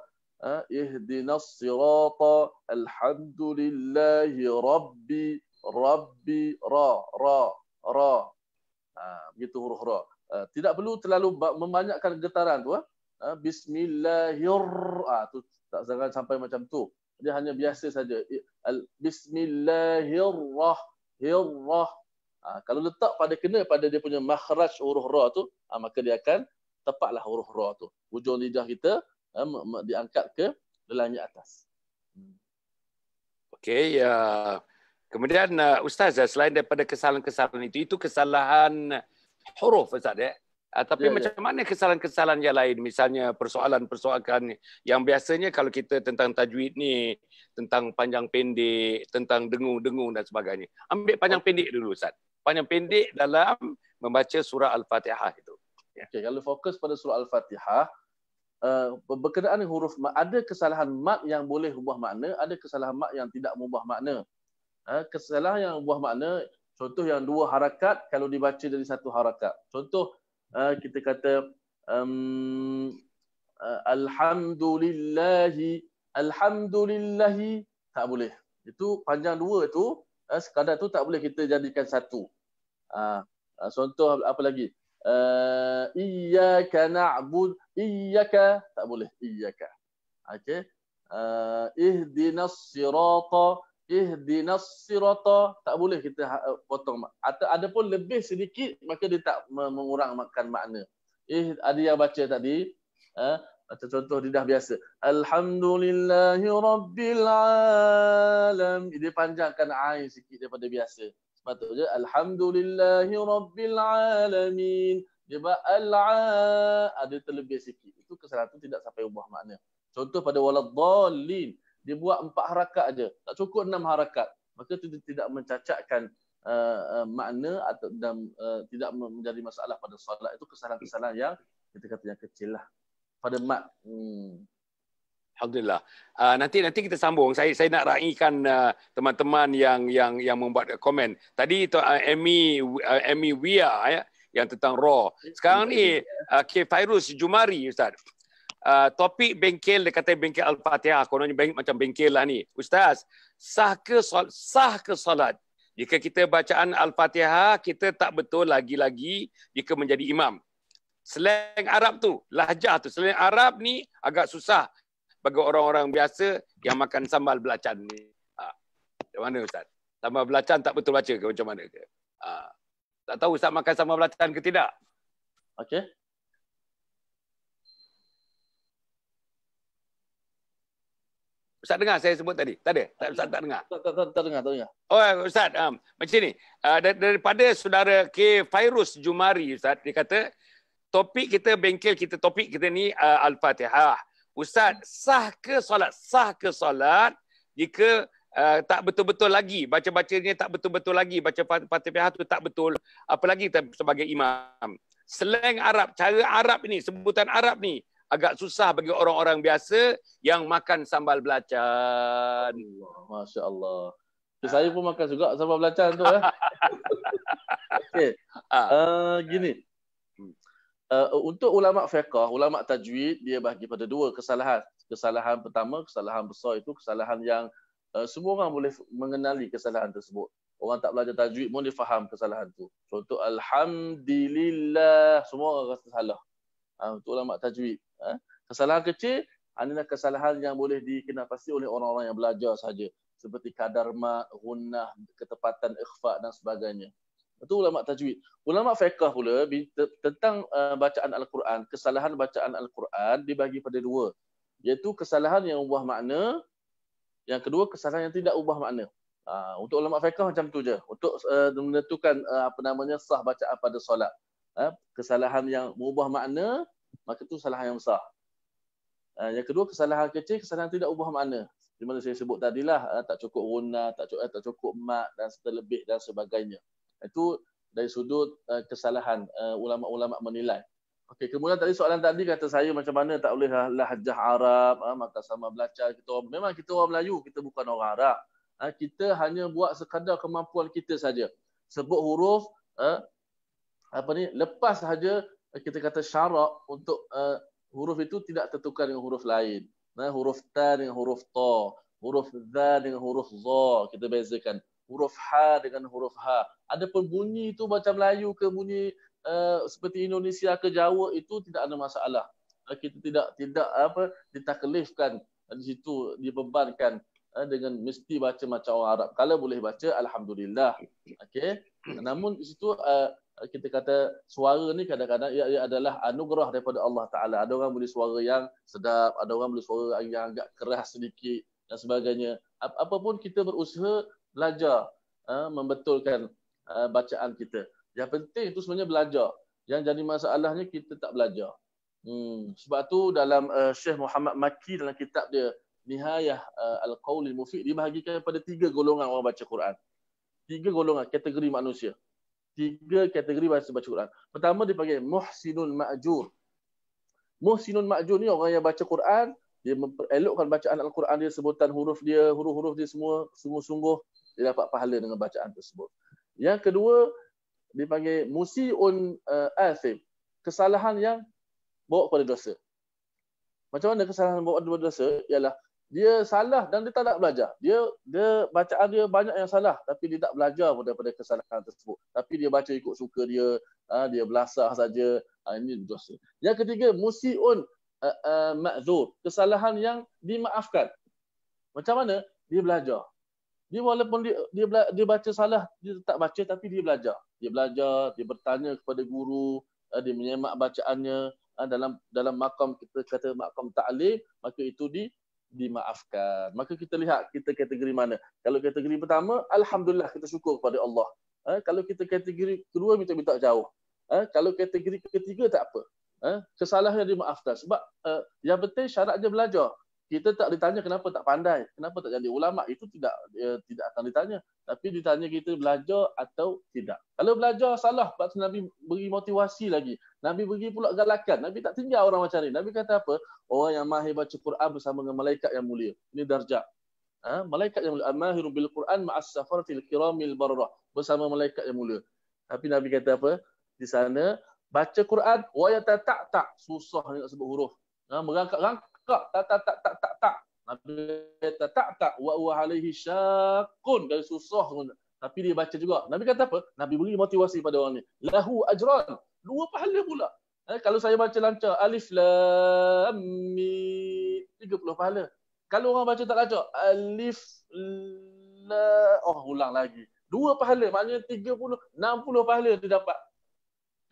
ihdinas sirata, alhamdulillahi rabbi, ra. Begitu huruf ra. Tidak perlu terlalu membanyakkan getaran tu. Tu tak jangan sampai macam tu. Dia hanya biasa saja. Bismillahirrahmanirrahim. Kalau letak kena pada dia punya makhraj huruf ra tu, maka dia akan tepatlah huruf ra tu. Hujung lidah kita diangkat ke langit atas. Okey, kemudian Ustaz, selain daripada kesalahan-kesalahan itu kesalahan huruf Ustaz tapi macam mana kesalahan-kesalahan yang lain, misalnya persoalan-persoalan yang biasanya kalau kita tentang tajwid ni, tentang panjang pendek, tentang dengung-dengung dan sebagainya. Ambil panjang pendek dulu Ustaz. Panjang pendek dalam membaca surah Al-Fatihah itu. Okey, kalau fokus pada surah Al-Fatihah, berkenaan dengan huruf mat, ada kesalahan mat yang boleh ubah makna, ada kesalahan mat yang tidak mengubah makna. Kesalahan yang ubah makna, contoh yang dua harakat kalau dibaca dari satu harakat. Contoh kita kata alhamdulillahi, tak boleh. Itu panjang dua tu, sekadar tu tak boleh kita jadikan satu. Contoh apa lagi? Iyyaka na'bud, iyyaka, tak boleh iyyaka. Okey. Ihdinas sirata, tak boleh kita potong. Ada pun lebih sedikit maka dia tak mengurangkan makna. Ada yang baca tadi, macam contoh lidah biasa. Alhamdulillahi rabbil alam. Dia panjangkan ain sikit daripada biasa. Sepatutnya alhamdulillahi rabbil alamin. Dia buat ada terlebih sikit. Itu kesalahan itu tidak sampai ubah makna. Contoh pada waladdallin, dia buat 4 harakat aja, tak cukup 6 harakat. Maka itu tidak mencacatkan makna atau dan tidak menjadi masalah pada solat. Itu kesalahan-kesalahan yang kita kata yang kecil lah pada mat. Alhamdulillah. Nanti kita sambung. Saya nak raikan teman-teman yang membuat komen. Tadi tu Amy Wia ya, yang tentang raw. Sekarang ni Fairuz Jumari Ustaz. Topik bengkel, dia kata bengkel Al-Fatihah, kononnya macam bengkel lah ni. Ustaz, sah ke solat jika kita bacaan Al-Fatihah kita tak betul lagi-lagi jika menjadi imam? Slang Arab tu, lahjah tu, slang Arab ni agak susah bagi orang-orang biasa yang makan sambal belacan ni. Macam mana Ustaz? Sambal belacan tak betul baca ke macam mana ke? Tak tahu Ustaz makan sambal belacan ke tidak? Okey. Ustaz dengar saya sebut tadi? Tak ada? Ustaz tak dengar? Tak dengar. Oh Ustaz, macam ni. Daripada saudara K. Fairuz Jumari, Ustaz, dia kata, topik kita bengkel kita, topik kita ni Al-Fatihah. Ustaz, sah ke solat jika tak betul-betul lagi, baca-bacanya tak betul-betul lagi, baca Fatihah tu tak betul, apalagi sebagai imam. Slang Arab, cara Arab ni, sebutan Arab ni, agak susah bagi orang-orang biasa yang makan sambal belacan. Masya Allah. Saya pun makan juga sambal belacan tu. Okey. Gini. Untuk ulama fiqh, ulama tajwid, dia bagi pada dua kesalahan. Kesalahan pertama, kesalahan besar itu kesalahan yang semua orang boleh mengenali kesalahan tersebut. Orang tak belajar tajwid pun dia faham kesalahan tu. Contoh alhamdulillah, semua orang rasa salah. Untuk ulama tajwid. Kesalahan kecil adalah kesalahan yang boleh dikenal pasti oleh orang-orang yang belajar saja, seperti kadar mat, gunnah, ketepatan ikhfa dan sebagainya. Itu ulama tajwid. Ulama fiqh pula tentang bacaan Al-Quran, kesalahan bacaan Al-Quran dibagi pada dua, iaitu kesalahan yang ubah makna, yang kedua kesalahan yang tidak ubah makna. Untuk ulama fiqh macam tu je, untuk menentukan sah bacaan pada solat. Kesalahan yang mengubah makna, maka itu kesalahan yang besar. Yang kedua kesalahan kecil, kesalahan tidak ubah makna. Di mana saya sebut tadilah, tak cukup gunnah, tak cukup mat dan terlebih dan sebagainya. Itu dari sudut kesalahan ulama-ulama menilai. Okey, kemudian tadi soalan tadi kata saya macam mana tak boleh lahjah Arab, maka sama belajar kita orang. Memang kita orang Melayu, kita bukan orang Arab. Kita hanya buat sekadar kemampuan kita saja. Sebut huruf lepas sahaja kita kata syarak untuk huruf itu tidak tertukar dengan huruf lain. Huruf ta dengan huruf ta, huruf za dengan huruf za, kita bezakan. Huruf ha dengan huruf ha. Adapun bunyi itu macam Melayu ke bunyi seperti Indonesia ke Jawa itu tidak ada masalah. Kita tidak ditaklifkan di situ, dibebankan dengan mesti baca macam orang Arab. Kalau boleh baca alhamdulillah. Okey. Namun di situ kita kata suara ni kadang-kadang ia adalah anugerah daripada Allah Taala. Ada orang boleh suara yang sedap, ada orang boleh suara yang agak keras sedikit dan sebagainya. Apapun kita berusaha belajar membetulkan bacaan kita. Yang penting itu sebenarnya belajar. Yang jadi masalahnya kita tak belajar. Sebab tu dalam Syekh Muhammad Makki dalam kitab dia Nihayah Al-Qaulil Mufid, dibahagikan pada 3 golongan orang baca Quran. 3 golongan kategori manusia. 3 kategori baca Quran. Pertama dipanggil muhsinun ma'jur. Muhsinun ma'jur ni orang yang baca Quran, dia elokkan bacaan Al-Quran dia, sebutan huruf dia, huruf-huruf dia semua sungguh-sungguh, dia dapat pahala dengan bacaan tersebut. Yang kedua dipanggil musiun athim. Kesalahan yang bawa kepada dosa. Macam mana kesalahan bawa kepada dosa? Ialah dia salah dan dia tak nak belajar. Dia bacaan dia banyak yang salah tapi dia tak belajar daripada kesalahan tersebut. Tapi dia baca ikut suka dia, dia belasah saja. Ini dosa. Yang ketiga, musiun ma'dzur. Kesalahan yang dimaafkan. Macam mana? Dia belajar. Dia walaupun dia baca salah, dia tak baca tapi dia belajar. Dia belajar, dia bertanya kepada guru, dia menyemak bacaannya dalam makam, kita kata makam ta'lim, maka itu dimaafkan. Maka kita lihat kita kategori mana. Kalau kategori pertama, alhamdulillah, kita syukur kepada Allah. Kalau kita kategori kedua, minta jauh. Kalau kategori ketiga tak apa. Kesalahan dimaafkan. Sebab yang penting syarat dia belajar. Kita tak ditanya kenapa tak pandai, kenapa tak jadi ulama, itu tidak akan ditanya. Tapi ditanya kita belajar atau tidak. Kalau belajar salah, sebab Nabi beri motivasi lagi. Nabi beri pula galakan. Nabi tak tinggal orang macam ni. Nabi kata apa? Orang yang mahir baca Quran bersama dengan malaikat yang mulia. Ini darjah. Malaikat yang mulia. Al-mahiru bil Quran ma'as safaratil kiramil barrah. Bersama malaikat yang mulia. Tapi Nabi kata apa? Di sana, baca Quran, wa yatatak. Susah nak sebut huruf. Merangkak-rangkak. Tak. Nabi kata tak. Wa huwa alaihi syaqqun. Dari susah. Tapi dia baca juga. Nabi kata apa? Nabi beri motivasi pada orang ni. Lahu ajran. 2 pahala pula. Kalau saya baca lancar, alif lam mim, 30 pahala. Kalau orang baca tak lancar, alif lam, ulang lagi. 2 pahala, maknanya 30, 60 pahala dia dapat.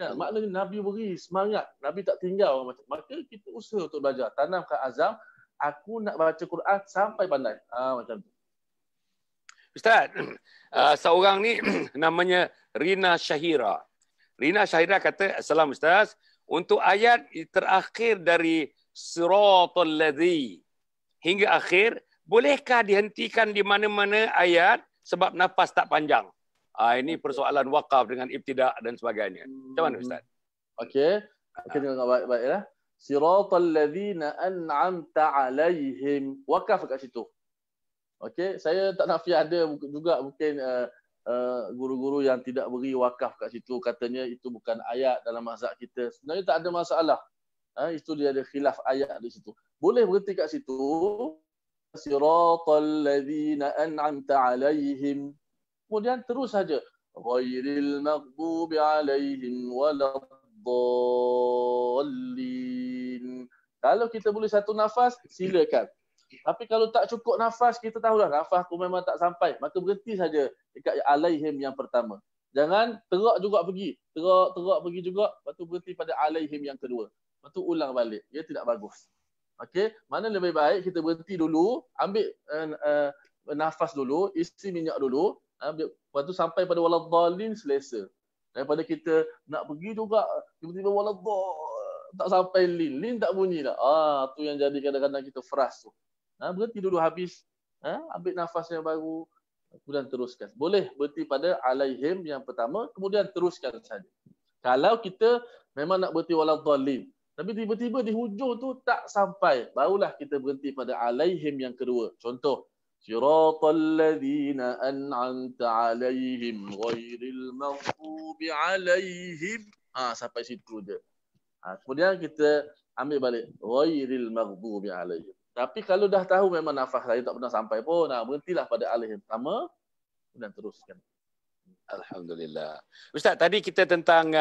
Maknanya Nabi beri semangat. Nabi tak tinggal orang baca. Maka kita usaha untuk belajar. Tanamkan azam, aku nak baca Quran sampai pandai. Macam tu. Ustaz, seorang ni namanya Rina Syahira. Rina Syahira kata, Assalamualaikum Ustaz, untuk ayat terakhir dari Siratal Ladzi hingga akhir, bolehkah dihentikan di mana-mana ayat sebab nafas tak panjang? Ini persoalan wakaf dengan ibtidak dan sebagainya. Macam mana Ustaz? Okey. Kita tengok baik-baik ya. Siratal ladzina an'amta alaihim. Wakaf kat situ. Okey, saya tak nafi ada juga mungkin guru-guru yang tidak beri wakaf kat situ, katanya itu bukan ayat dalam mazhab kita. Sebenarnya tak ada masalah. Itu dia ada khilaf ayat di situ. Boleh berhenti kat situ. Siratal ladzina an'amta alaihim. Kemudian terus saja. Ghairil maghdubi alaihim waladdallin. Kalau kita boleh satu nafas, silakan. Tapi kalau tak cukup nafas, kita tahulah nafas aku memang tak sampai. Maka berhenti saja dekat alaihim yang pertama. Jangan terak juga pergi. Terak pergi juga, lepas tu berhenti pada alaihim yang kedua. Lepas tu ulang balik. Ia tidak bagus. Okey, mana lebih baik kita berhenti dulu, ambil nafas dulu, isi minyak dulu, lepas tu sampai pada waladdallin, selesa. Daripada kita nak pergi juga, tiba-tiba waladdallin, tak sampai lin tak bunyi dah. Tu yang jadi kadang-kadang kita frust tu. Berhenti dulu habis, ambil nafas yang baru, kemudian teruskan. Boleh berhenti pada alaihim yang pertama, kemudian teruskan saja. Kalau kita memang nak berhenti waladdallin, tapi tiba-tiba di hujung tu tak sampai, barulah kita berhenti pada alaihim yang kedua. Contoh, siratal ladzina an'amta alaihim ghairil maghdubi alaihim. Sampai situ je. Kemudian kita ambil balik ghairil maghdubi alaihim. Tapi kalau dah tahu memang nafas saya tak pernah sampai pun, berhentilah pada alaihim pertama dan teruskan. Alhamdulillah. Ustaz, tadi kita tentang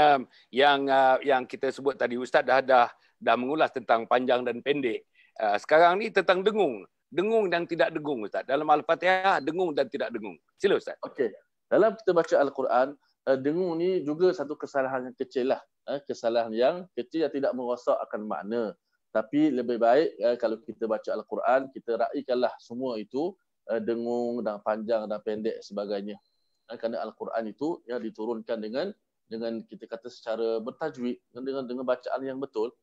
yang kita sebut tadi, Ustaz dah mengulas tentang panjang dan pendek. Sekarang ni tentang dengung. Dengung dan tidak dengung, Ustaz. Dalam Al-Fatihah, dengung dan tidak dengung. Sila, Ustaz. Okey. Dalam kita baca Al-Quran, dengung ni juga satu kesalahan yang kecil lah. Kesalahan yang kecil yang tidak merosak akan makna. Tapi lebih baik kalau kita baca Al-Quran, kita raikanlah semua itu, dengung dan panjang dan pendek sebagainya. Kerana Al-Quran itu yang diturunkan dengan kita kata secara bertajwid, dengan bacaan yang betul.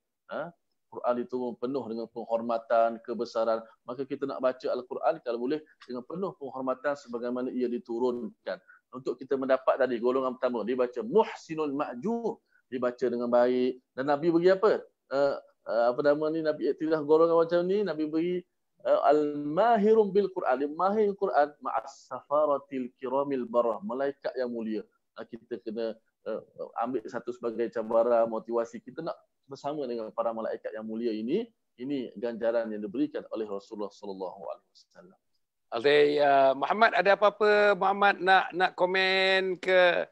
Quran itu penuh dengan penghormatan, kebesaran. Maka kita nak baca Al-Quran kalau boleh dengan penuh penghormatan sebagaimana ia diturunkan. untuk kita mendapat tadi golongan pertama, dia baca muhsinul ma'jur, dia baca dengan baik. Dan Nabi beri apa? Apa nama ni, Nabi iktiraf golongan macam ni, Nabi beri al-mahirum bil Quran, dia mahir Quran ma'as safaratil kiramil barah, malaikat yang mulia. Kita kena ambil satu sebagai cabaran motivasi kita nak bersama dengan para malaikat yang mulia ini. Ini ganjaran yang diberikan oleh Rasulullah sallallahu alaihi wasallam. Muhammad, ada apa-apa Muhammad nak komen ke,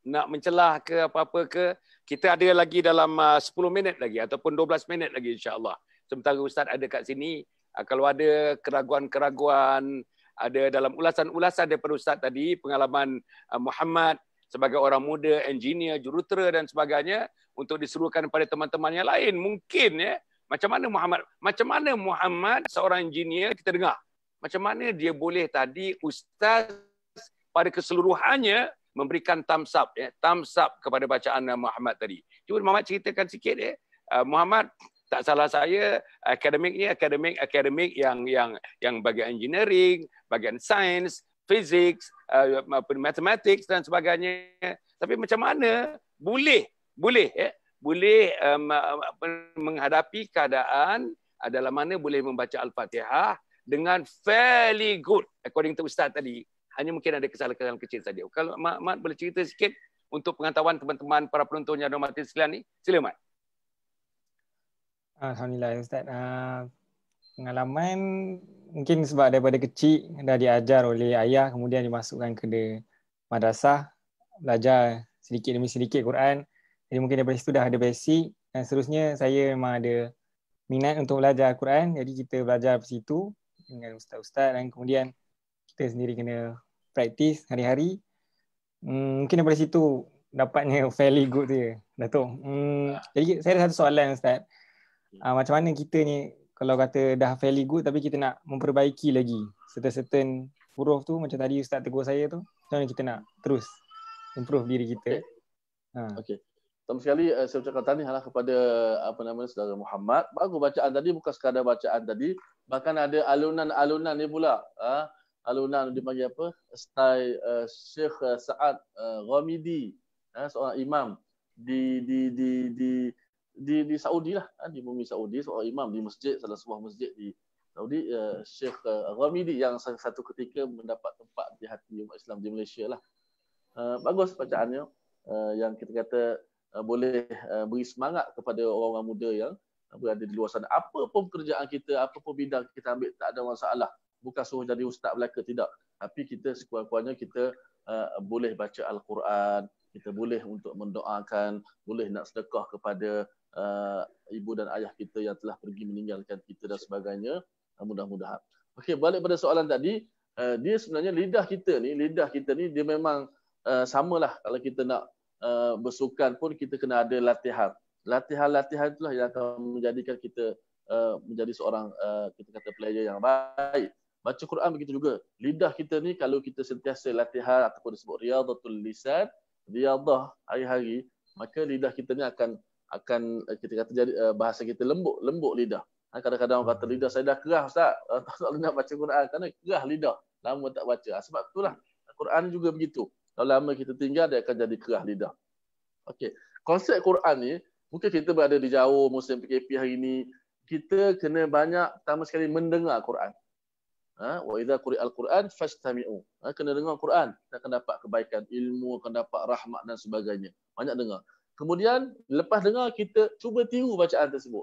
nak mencelah ke apa-apa ke? Kita ada lagi dalam 10 minit lagi ataupun 12 minit lagi insya-Allah. Sementara Ustaz ada kat sini, kalau ada keraguan-keraguan, ada dalam ulasan-ulasan daripada Ustaz tadi, pengalaman Muhammad sebagai orang muda, engineer, jurutera dan sebagainya, untuk diserukan kepada teman-teman yang lain. Mungkin ya, macam mana Muhammad seorang engineer, kita dengar. Macam mana dia boleh tadi Ustaz pada keseluruhannya memberikan thumbs up kepada bacaan Muhammad tadi. Cuba Muhammad ceritakan sikit ya. Muhammad, tak salah saya, akademik yang bagian engineering, bagian sains, physics, mathematics dan sebagainya. Tapi macam mana boleh menghadapi keadaan dalam mana boleh membaca Al-Fatihah dengan fairly good according to Ustaz tadi. Hanya mungkin ada kesalahan-kesalahan kecil saja. Kalau Mat boleh cerita sikit untuk pengetahuan teman-teman para penonton yang dihormati sekalian ni, sila Mat. Alhamdulillah Ustaz. Pengalaman mungkin sebab daripada kecil dah diajar oleh ayah, kemudian dimasukkan ke madrasah, belajar sedikit demi sedikit Quran. Jadi mungkin daripada situ dah ada basic, dan seterusnya saya memang ada minat untuk belajar Quran. Jadi kita belajar di situ dengan ustaz-ustaz dan kemudian kita sendiri kena praktis hari-hari. Mungkin daripada situ dapatnya fairly good tu ya, Datuk. Jadi saya ada satu soalan Ustaz. Macam mana kita ni kalau kata dah fairly good tapi kita nak memperbaiki lagi certain huruf tu, macam tadi Ustaz tegur saya tu, macam mana kita nak terus improve diri kita? Okey. Pertama sekali saya ucapkan tahniah kepada saudara Muhammad. Bagus bacaan tadi, bukan sekadar bacaan tadi, bahkan ada alunan ni pula. Alunan dipanggil apa? Style Syekh Sa'ad Ghamidi, seorang imam di Saudi lah, di bumi Saudi, seorang imam di masjid, salah sebuah masjid di Saudi, Syekh Ghamidi yang satu ketika mendapat tempat di hati umat Islam di Malaysia lah. Bagus bacaannya, yang kita kata boleh beri semangat kepada orang-orang muda yang berada di luar sana. Apa pun pekerjaan kita, apa pun bidang kita ambil, tak ada masalah. Bukan suruh jadi ustaz belaka, tidak. Tapi kita sekurang-kurangnya kita boleh baca Al-Quran, kita boleh untuk mendoakan, boleh nak sedekah kepada ibu dan ayah kita yang telah pergi meninggalkan kita dan sebagainya. Mudah-mudahan. Okey, balik pada soalan tadi, dia sebenarnya lidah kita ni dia memang samalah. Kalau kita nak bersukan pun kita kena ada latihan. Latihan itulah yang akan menjadikan kita menjadi seorang kita kata player yang baik. Baca Quran begitu juga. Lidah kita ni kalau kita sentiasa latihan ataupun disebut riyadatul lisan, riyadah hari-hari, maka lidah kita ni akan kita kata jadi bahasa kita lembut lidah. Kadang-kadang orang kata lidah saya dah kerah Ustaz, tak nak baca Quran kerana kerah lidah, lama tak baca. Sebab itulah Quran juga begitu. Kalau lama kita tinggal, dia akan jadi kerah lidah. Okey, konsep Quran ni, mungkin kita berada di jauh musim PKP hari ini, kita kena banyak pertama sekali mendengar Quran. Wa idza quri'al Quran fastami'u. Kena dengar Quran, kita akan dapat kebaikan, ilmu, akan dapat rahmat dan sebagainya. Banyak dengar. Kemudian lepas dengar, kita cuba tiru bacaan tersebut.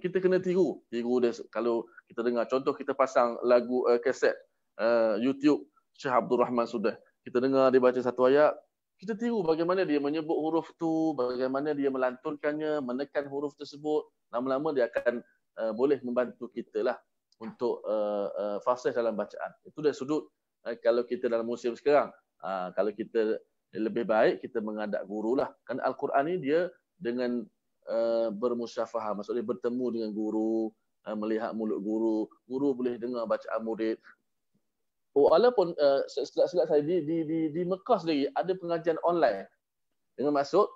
Kita kena tiru dia. Kalau kita dengar, contoh kita pasang lagu kaset YouTube Syekh Abdul Rahman Sudah, kita dengar dia baca satu ayat, kita tiru bagaimana dia menyebut huruf tu, bagaimana dia melantunkannya, menekan huruf tersebut. Lama-lama dia akan boleh membantu kita lah untuk fasih dalam bacaan. Itu dari sudut kalau kita dalam musim sekarang. Kalau kita lebih baik kita menghadap guru lah. Kan Al-Quran ni dia dengan bermusyafahah, maksudnya bertemu dengan guru, melihat mulut guru, guru boleh dengar bacaan murid. Walaupun silap saya di Mekah sendiri ada pengajian online, dengan maksud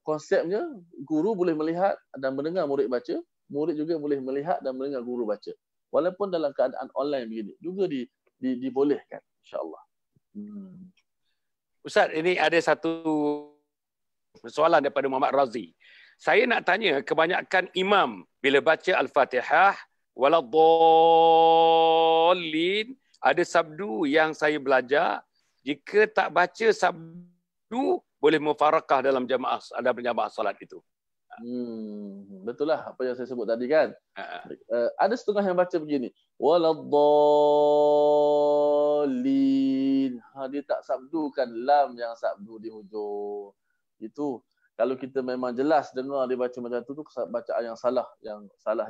konsepnya guru boleh melihat dan mendengar murid baca, murid juga boleh melihat dan mendengar guru baca. Walaupun dalam keadaan online begini. Juga di dibolehkan, insya-Allah. Ustaz, ini ada satu soalan daripada Muhammad Razi. Saya nak tanya, kebanyakan imam bila baca Al-Fatihah waladdallin, ada sabdu yang saya belajar, jika tak baca sabdu boleh mufarakah dalam jamaah salat itu. Betul lah apa yang saya sebut tadi kan. Ada setengah yang baca begini, waladdallin. Dia tak sabdukan lam yang sabdu di hujung. Itu kalau kita memang jelas dengar dia baca macam tu bacaan yang salah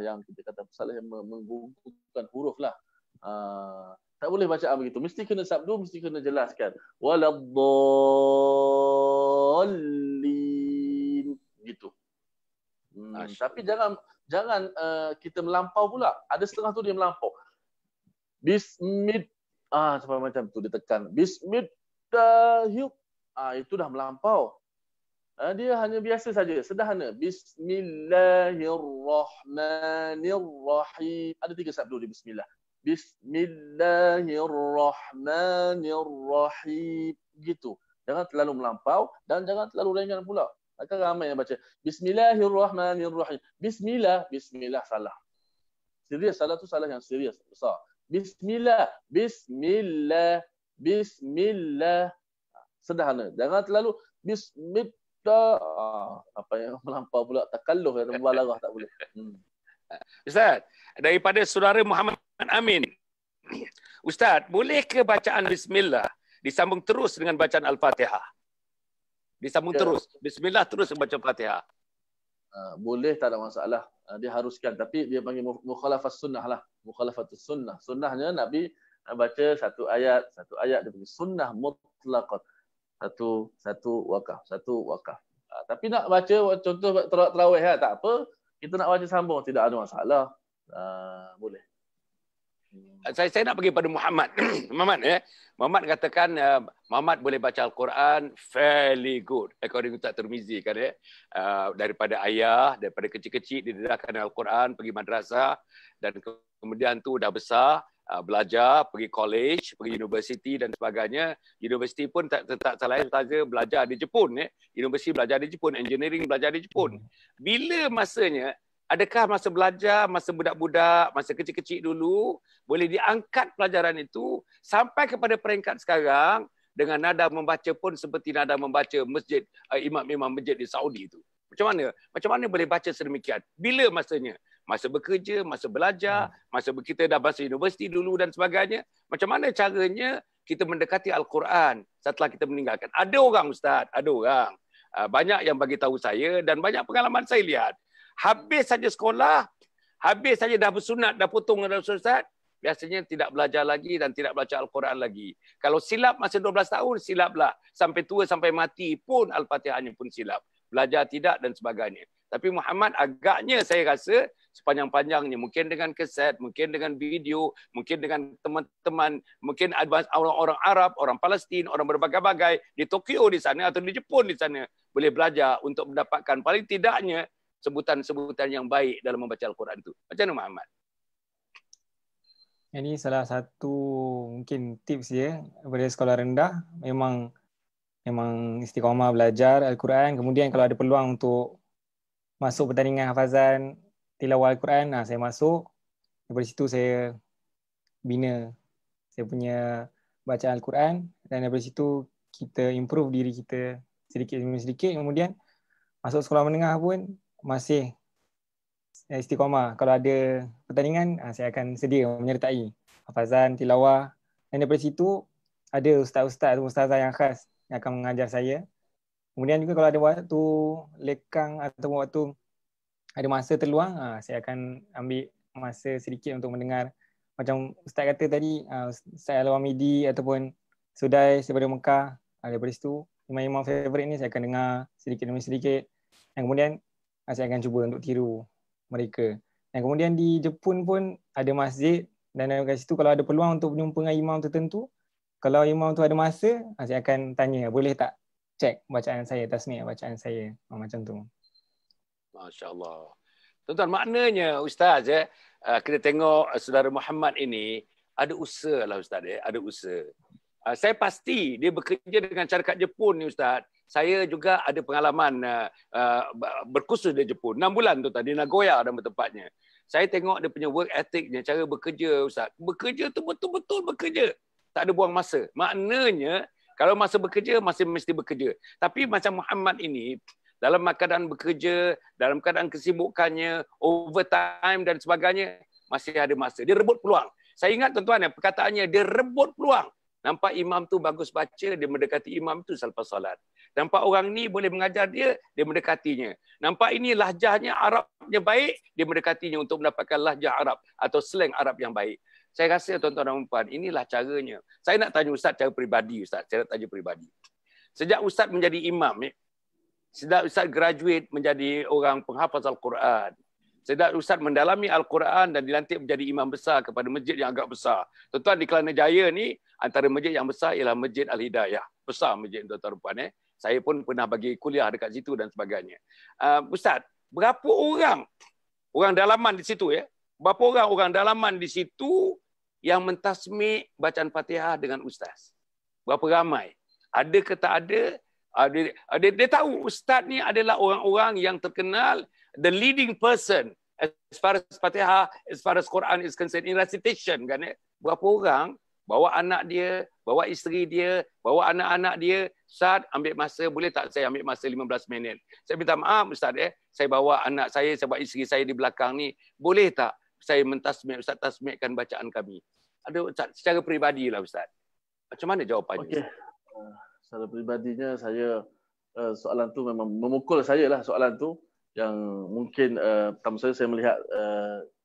yang kita kata salah yang menggugurkan huruf lah. Tak boleh bacaan begitu. Mesti kena sabdu, mesti kena jelaskan. Waladdallin gitu. Tapi jangan kita melampau pula. Ada setengah tu dia melampau. Sampai macam tu dia tekan. Bismillahirrahmanirrahim. Itu dah melampau. Dia hanya biasa saja, sederhana. Bismillahirrahmanirrahim. Ada 3 sabdu di bismillah. Bismillahirrahmanirrahim. Gitu. Jangan terlalu melampau dan jangan terlalu ringan pula. Akan ramai yang baca Bismillahirrahmanirrahim. Bismillah salah. Serius, salah tu salah yang serius, besar. Bismillah. Sederhana. Jangan terlalu bismillah. Apa yang melampau pula, takalluh kata mubalarah tak boleh. Ustaz, daripada saudara Muhammad Amin. Ustaz, boleh ke bacaan bismillah disambung terus dengan bacaan Al-Fatihah? Disambung terus. Bismillah terus baca Fatihah. Boleh, tak ada masalah. Dia haruskan, tapi dia panggil mukhalafat sunnah lah. Mukhalafatus sunnah. Sunnahnya Nabi baca satu ayat dia panggil sunnah mutlaqat. Satu wakaf. Tapi nak baca contoh tarawih tak apa, kita nak baca sambung tidak ada masalah. Boleh. Saya nak pergi pada Muhammad. Muhammad katakan Muhammad boleh baca Al-Quran fairly good according to Tirmizi kan daripada ayah, daripada kecil-kecil didedahkan Al-Quran, pergi madrasah dan kemudian tu dah besar, belajar, pergi college, pergi universiti dan sebagainya. Universiti pun tak salah saja belajar di Jepun. Universiti belajar di Jepun, engineering belajar di Jepun. Bila masanya, adakah masa belajar, masa budak-budak, masa kecil-kecil dulu, boleh diangkat pelajaran itu sampai kepada peringkat sekarang dengan nada membaca pun seperti nada membaca masjid, imam-imam masjid di Saudi itu. Macam mana? Macam mana boleh baca sedemikian? Bila masanya? Masa bekerja, masa belajar, masa kita dah masuk universiti dulu dan sebagainya. Macam mana caranya kita mendekati Al-Quran setelah kita meninggalkan? Ada orang Ustaz, ada orang. Banyak yang bagi tahu saya dan banyak pengalaman saya lihat. Habis saja sekolah, habis saja dah bersunat, dah potong dengan Ustaz, biasanya tidak belajar lagi dan tidak baca Al-Quran lagi. Kalau silap masa 12 tahun, silaplah. Sampai tua, sampai mati pun Al-Fatihahnya pun silap. Belajar tidak dan sebagainya. Tapi Muhammad agaknya saya rasa sepanjang-panjangnya, mungkin dengan kaset, mungkin dengan video, mungkin dengan teman-teman, mungkin orang-orang Arab, orang Palestin, orang berbagai-bagai di Tokyo di sana atau di Jepun di sana boleh belajar untuk mendapatkan paling tidaknya sebutan-sebutan yang baik dalam membaca Al-Quran itu. Macam mana Muhammad? Ini salah satu mungkin tips dia daripada sekolah rendah, memang istiqamah belajar Al-Quran. Kemudian kalau ada peluang untuk masuk pertandingan hafazan tilawah Al-Quran, saya masuk. Daripada situ saya bina saya punya bacaan Al-Quran dan daripada situ kita improve diri kita sedikit demi sedikit. Kemudian masuk sekolah menengah pun masih istiqamah. Kalau ada pertandingan, saya akan sedia menyertai hafazan, tilawah. Dan daripada situ ada ustaz-ustaz atau ustazah yang khas yang akan mengajar saya. Kemudian juga kalau ada waktu lekang atau waktu ada masa terluang, saya akan ambil masa sedikit untuk mendengar. Macam Ustaz kata tadi, Ustaz Al-Wamidi ataupun Sudais daripada Mekah, daripada situ, imam-imam favourite ni saya akan dengar sedikit demi sedikit. Dan kemudian saya akan cuba untuk tiru mereka. Dan kemudian di Jepun pun ada masjid dan dari situ kalau ada peluang untuk berjumpa dengan imam tertentu, kalau imam tu ada masa, saya akan tanya, boleh tak cek bacaan saya, tasmi' bacaan saya, macam tu. Masya Allah. Tuan-tuan, maknanya Ustaz kita tengok saudara Muhammad ini ada usaha lah Ustaz. Ada usaha. Saya pasti dia bekerja dengan syarikat Jepun ni Ustaz. Saya juga ada pengalaman berkursus di Jepun. 6 bulan tu tadi, Nagoya nama tempatnya. Saya tengok dia punya work ethicnya, cara bekerja Ustaz. Bekerja tu betul-betul bekerja. Tak ada buang masa. Maknanya, kalau masa bekerja, masih mesti bekerja. Tapi macam Muhammad ini, dalam keadaan bekerja, dalam keadaan kesibukannya, overtime dan sebagainya, masih ada masa. Dia rebut peluang. Saya ingat tuan-tuan, perkataannya, dia rebut peluang. Nampak imam tu bagus baca, dia mendekati imam tu selepas solat. Nampak orang ni boleh mengajar dia, dia mendekatinya. Nampak ini lahjahnya Arabnya baik, dia mendekatinya untuk mendapatkan lahjah Arab atau slang Arab yang baik. Saya rasa tuan-tuan dan puan, inilah caranya. Saya nak tanya Ustaz cara peribadi, Ustaz. Saya nak tanya peribadi. Sejak Ustaz menjadi imam, sejak Ustaz graduate menjadi orang penghafaz Al-Quran, sejak Ustaz mendalami Al-Quran dan dilantik menjadi imam besar kepada masjid yang agak besar. Tuan-tuan di Kelana Jaya ni, antara masjid yang besar ialah Masjid Al-Hidayah. Besar masjid tuan-tuan dan puan. Saya pun pernah bagi kuliah dekat situ dan sebagainya. Ustaz, berapa orang dalaman di situ berapa orang dalaman di situ yang mentasmik bacaan Fatihah dengan Ustaz? Berapa ramai? Ada ke tak ada? Dia tahu Ustaz ni adalah orang-orang yang terkenal, the leading person as far as Fatihah, as far as Quran is concerned in recitation kan. Berapa orang bawa anak dia, bawa isteri dia, bawa anak-anak dia, Ustaz ambil masa, boleh tak saya ambil masa 15 minit? Saya minta maaf Ustaz saya bawa anak saya bawa isteri saya di belakang ni, boleh tak saya mentasmik, Ustaz tasmikkan bacaan kami? Ada Ustaz, secara peribadilah Ustaz. Macam mana jawapannya? Okey. Secara peribadinya saya soalan tu memang memukul saya lah soalan tu, yang mungkin pertama saya melihat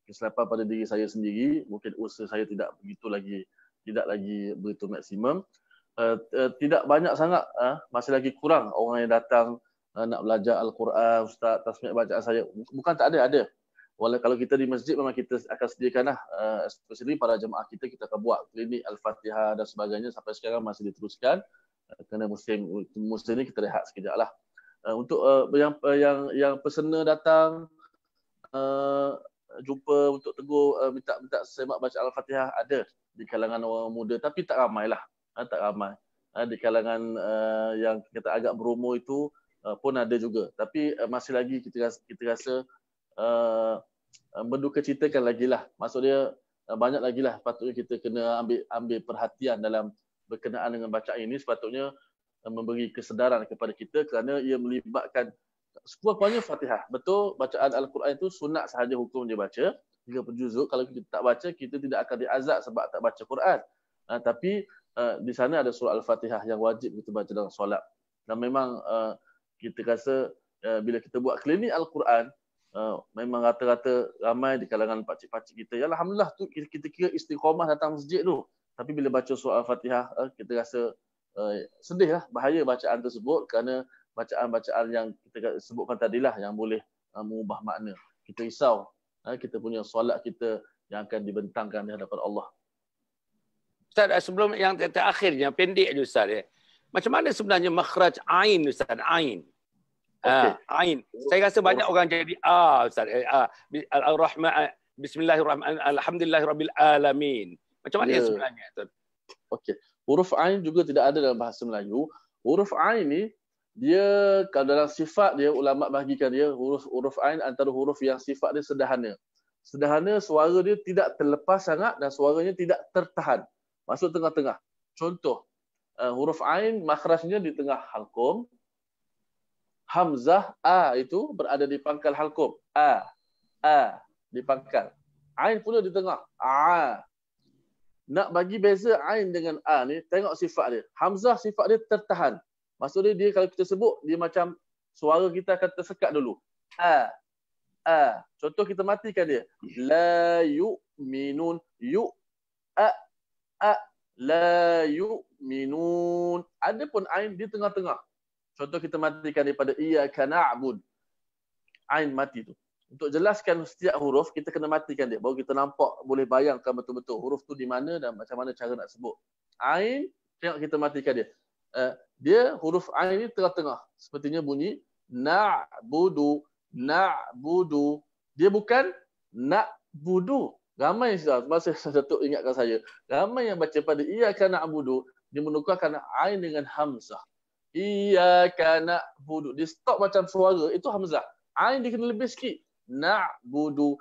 kesilapan pada diri saya sendiri, mungkin usaha saya tidak lagi begitu maksimum. Tidak banyak sangat, masih lagi kurang orang yang datang nak belajar Al-Quran, Ustaz tasmik bacaan saya. Bukan tak ada. Walau kalau kita di masjid memang kita akan sediakanlah, especially para jemaah kita akan buat klinik Al-Fatihah dan sebagainya, sampai sekarang masih diteruskan. Kerana musim ni kita rehat sekejap lah. Untuk yang pesena datang jumpa untuk tegur, minta semak baca Al-Fatihah, ada di kalangan orang muda, tapi tak ramai lah. Tak ramai. Di kalangan yang kita agak berumur itu pun ada juga. Tapi masih lagi kita rasa mendukacitakan lagi lah. Maksud dia banyak lagi lah patutnya kita kena ambil perhatian dalam berkenaan dengan bacaan ini. Sepatutnya memberi kesedaran kepada kita kerana ia melibatkan sekurang-kurangnya Fatihah. Betul, bacaan Al-Quran itu sunat sahaja hukum dia baca 30 juzuk. Kalau kita tak baca, kita tidak akan diazab sebab tak baca Quran. Tapi di sana ada surah Al-Fatihah yang wajib kita baca dalam solat. Dan memang kita rasa bila kita buat klinik Al-Quran, memang rata-rata ramai di kalangan pakcik-pakcik kita. Ya, alhamdulillah tu kita kira istiqamah datang masjid tu. Tapi bila baca surah Al-Fatihah, kita rasa sedih lah, bahaya bacaan tersebut kerana bacaan-bacaan yang kita sebutkan tadilah yang boleh mengubah makna. Kita risau kita punya solat kita yang akan dibentangkan di hadapan Allah. Ustaz, sebelum yang terakhirnya, pendek je Ustaz. Macam mana sebenarnya makhraj Ain Ustaz? Ain. Okay. Ain. Saya rasa banyak orang jadi Ustaz. Al-Rahman, Bismillahirrahmanirrahim, Alhamdulillahirabbil alamin. Macam mana sebenarnya? Okey. Huruf Ain juga tidak ada dalam bahasa Melayu. Huruf Ain ni, dia kalau dalam sifat dia, ulama bahagikan dia, huruf Ain antara huruf yang sifat dia sederhana. Sederhana, suara dia tidak terlepas sangat dan suaranya tidak tertahan. Masuk tengah-tengah. Contoh, huruf Ain, makhrajnya di tengah halqum. Hamzah, A itu berada di pangkal halqum. A di pangkal. Ain pula di tengah. A. Nak bagi beza Ain dengan A ni, tengok sifat dia. Hamzah sifat dia tertahan. Maksudnya dia kalau kita sebut, dia macam suara kita akan tersekat dulu. A. Contoh kita matikan dia. La yu'minun. La yu'minun. Ada pun Ain di tengah-tengah. Contoh kita matikan daripada iyyaka na'bud. Ain mati tu. Untuk jelaskan setiap huruf, kita kena matikan dia. Baru kita nampak, boleh bayangkan betul-betul huruf tu di mana dan macam mana cara nak sebut. Ain, tengok kita matikan dia. Dia huruf Ain ni tengah-tengah. Sepertinya bunyi na'budu. Dia bukan na'budu. Ramai masa Datuk ingatkan saya, ramai yang baca pada iyyaka na'budu dia menukarkan ain dengan hamzah. Iyyaka na'budu. Dia stop macam suara itu hamzah. Ain dia kena lebih sikit. Na'budu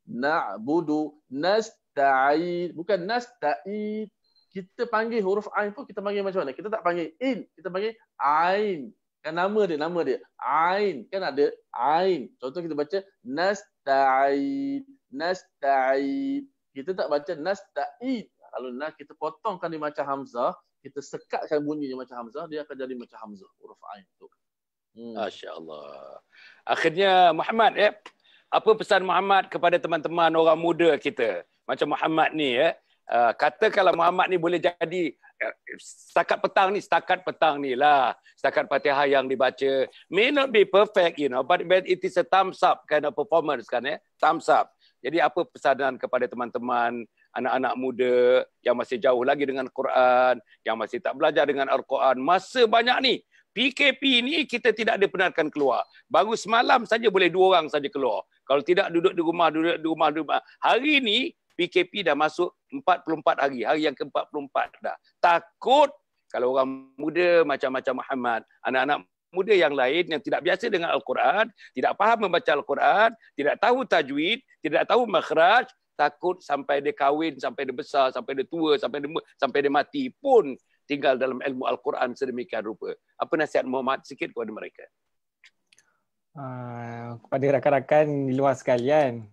na'budu nasta'id, bukan nasta'id. Kita panggil huruf ain pun kita panggil macam mana? Kita tak panggil in, kita panggil ain. Kan nama dia ain, kan ada ain. Contoh kita baca nasta'id. Kita tak baca nasta'id. Kalau nak kita potongkan dia macam hamzah, kita sekatkan bunyinya macam hamzah, dia akan jadi macam hamzah huruf ain tu. Masya-Allah. Akhirnya Muhammad apa pesan Muhammad kepada teman-teman orang muda kita? Macam Muhammad ni katakanlah Muhammad ni boleh jadi setakat petang ni lah, setakat Fatihah yang dibaca may not be perfect, but it is a thumbs up kind of performance kan, thumbs up. Jadi apa pesanan kepada teman-teman anak-anak muda yang masih jauh lagi dengan Quran, yang masih tak belajar dengan Al-Quran? Masa banyak ni, PKP ni kita tidak dibenarkan keluar. Baru semalam saja boleh 2 orang saja keluar. Kalau tidak duduk di rumah. Hari ni PKP dah masuk 44 hari. Hari yang ke-44 dah. Takut kalau orang muda macam Muhammad, anak-anak muda yang lain yang tidak biasa dengan Al-Quran, tidak faham membaca Al-Quran, tidak tahu tajwid, tidak tahu makhraj, takut sampai dia kahwin, sampai dia besar, sampai dia tua, sampai dia mati pun tinggal dalam ilmu Al-Quran sedemikian rupa. Apa nasihat Muhammad sikit kepada mereka? Kepada rakan-rakan di luar sekalian,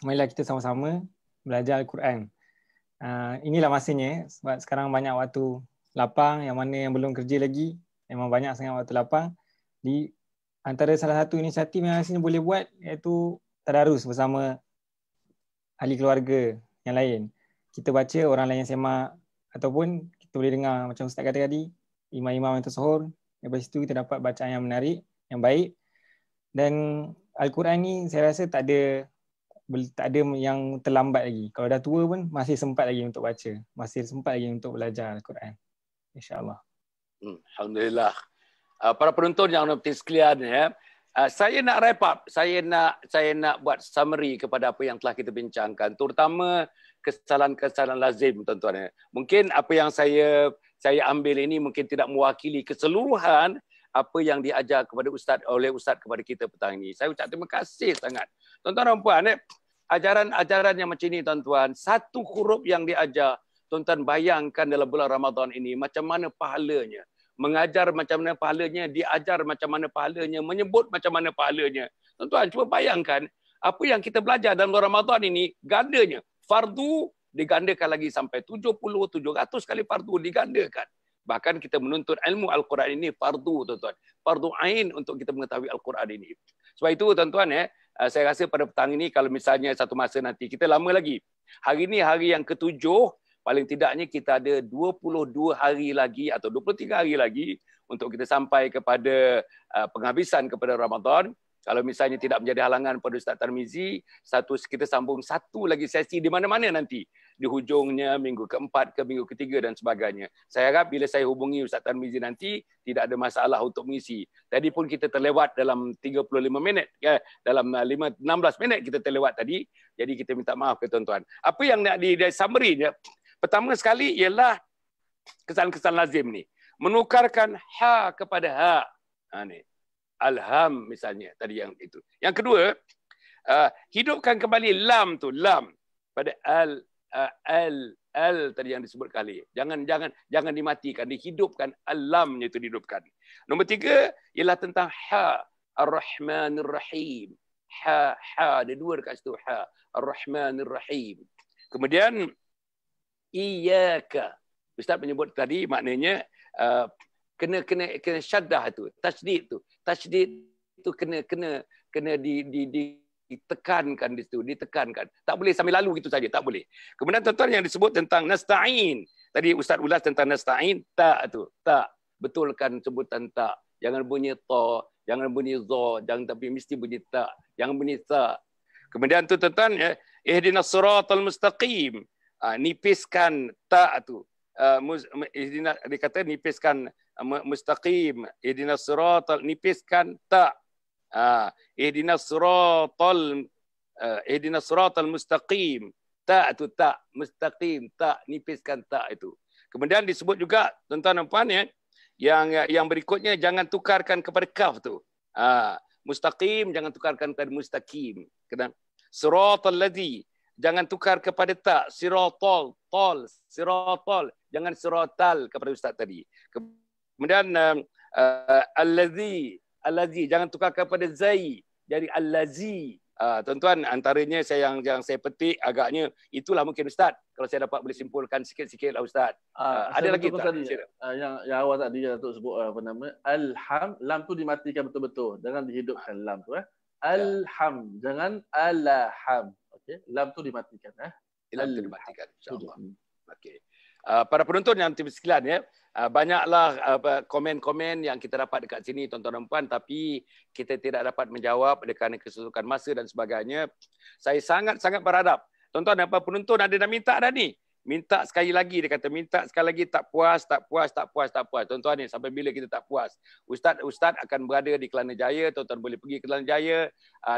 marilah kita sama-sama belajar Al-Quran. Inilah masanya, sebab sekarang banyak waktu lapang, yang mana yang belum kerja lagi, memang banyak sangat waktu lapang. Di antara salah satu inisiatif yang rasanya boleh buat, iaitu tadarus bersama ahli keluarga yang lain. Kita baca, orang lain yang semak, ataupun kita boleh dengar macam Ustaz kata tadi, imam-imam yang tersohor. Daripada situ kita dapat bacaan yang menarik, yang baik. Dan Al-Quran ni saya rasa tak ada yang terlambat lagi. Kalau dah tua pun masih sempat lagi untuk baca, masih sempat lagi untuk belajar Al-Quran, insya-Allah. Alhamdulillah. Para penonton yang hormati sekalian, saya nak wrap up, saya nak buat summary kepada apa yang telah kita bincangkan, terutama kesalahan-kesalahan lazim, tuan-tuan. Mungkin apa yang saya ambil ini mungkin tidak mewakili keseluruhan apa yang diajar oleh Ustaz kepada kita petang ini. Saya ucap terima kasih sangat. Tuan-tuan dan puan, ajaran-ajaran yang macam ini, tuan-tuan, satu huruf yang diajar, tuan-tuan bayangkan dalam bulan Ramadan ini macam mana pahalanya. Mengajar macam mana pahalanya, diajar macam mana pahalanya, menyebut macam mana pahalanya. Tuan-tuan, cuba bayangkan apa yang kita belajar dalam bulan Ramadan ini, gandanya. Fardu digandakan lagi sampai 700 kali fardu digandakan. Bahkan kita menuntut ilmu Al-Quran ini fardu, tuan-tuan. Fardu ain untuk kita mengetahui Al-Quran ini. Sebab itu, tuan-tuan, saya rasa pada petang ini, kalau misalnya satu masa nanti, kita lama lagi. Hari ini hari yang ke-7, paling tidaknya kita ada 22 hari lagi atau 23 hari lagi untuk kita sampai kepada penghabisan kepada Ramadan. Kalau misalnya tidak menjadi halangan pada Ustaz Tarmizi, kita sambung satu lagi sesi di mana-mana nanti. Di hujungnya minggu ke-4 ke minggu ke-3 dan sebagainya. Saya harap bila saya hubungi Ustaz Tarmizi nanti, tidak ada masalah untuk mengisi. Tadi pun kita terlewat dalam 35 minit. Dalam 16 minit kita terlewat tadi. Jadi kita minta maaf ke tuan-tuan. Apa yang nak di summary-nya, pertama sekali ialah kesalahan-kesalahan lazim ni. Menukarkan ha kepada ha. Ni. Alham misalnya tadi yang itu. Yang kedua, hidupkan kembali lam tu, lam pada al tadi yang disebut kali. Jangan dimatikan, dihidupkan, al-lamnya itu dihidupkan. Nombor 3 ialah tentang ha, Ar-Rahmanir Rahim. Ha ada 2 dekat situ, ha, Ar-Rahmanir Rahim. Kemudian iyyaka. Ustaz menyebut tadi maknanya kena syaddah tu, tasydid tu. Tasydid itu kena ditekankan di situ, ditekankan. Tak boleh sambil lalu gitu saja, tak boleh. Kemudian tuan-tuan yang disebut tentang nasta'in. Tadi Ustaz ulas tentang nasta'in, tak tu, tak. Betulkan sebutan tak. Jangan bunyi ta, jangan bunyi za, jangan tapi mesti bunyi tak, jangan bunyi ta. Kemudian tu tuan-tuan, ihdinas siratal mustaqim. Nipiskan tak tu. Dia kata nipiskan mustaqim, ihdinas siratal, nipiskan tak. Ihdinas siratal mustaqim. Ta itu tak, mustaqim tak, nipiskan tak itu. Kemudian disebut juga tuan-tuan dan puan ya, yang berikutnya jangan tukarkan kepada kaf tu. Mustaqim jangan tukarkan kepada mustaqim. Siratal ladzi jangan tukar kepada tak. Siratal, tol, siratal jangan siratal kepada ustaz tadi. Kemudian allazi jangan tukar kepada zai jadi allazi. Tuan-tuan, antaranya yang saya petik agaknya itulah mungkin ustaz. Kalau saya dapat boleh simpulkan sikit-sikit lah ustaz. Ada lagi tak? Tadi, yang awal tadi Datuk sebut apa nama? Alham, lam tu dimatikan betul-betul. Jangan dihidupkan lam tu. Alham, jangan alham. Okey, lam tu dimatikan. Lam tu dimatikan, insya-Allah. Okey. Para penonton yang TV sekalian ya, banyaklah komen-komen yang kita dapat dekat sini tuan-tuan dan puan, tapi kita tidak dapat menjawab kerana kesusahan masa dan sebagainya. Saya sangat-sangat berharap tuan-tuan dan puan penonton ada dah minta dah ni. Minta sekali lagi, dia kata minta sekali lagi, tak puas. Tuan-tuan ni sampai bila kita tak puas? Ustaz akan berada di Kelana Jaya, tuan-tuan boleh pergi ke Kelana Jaya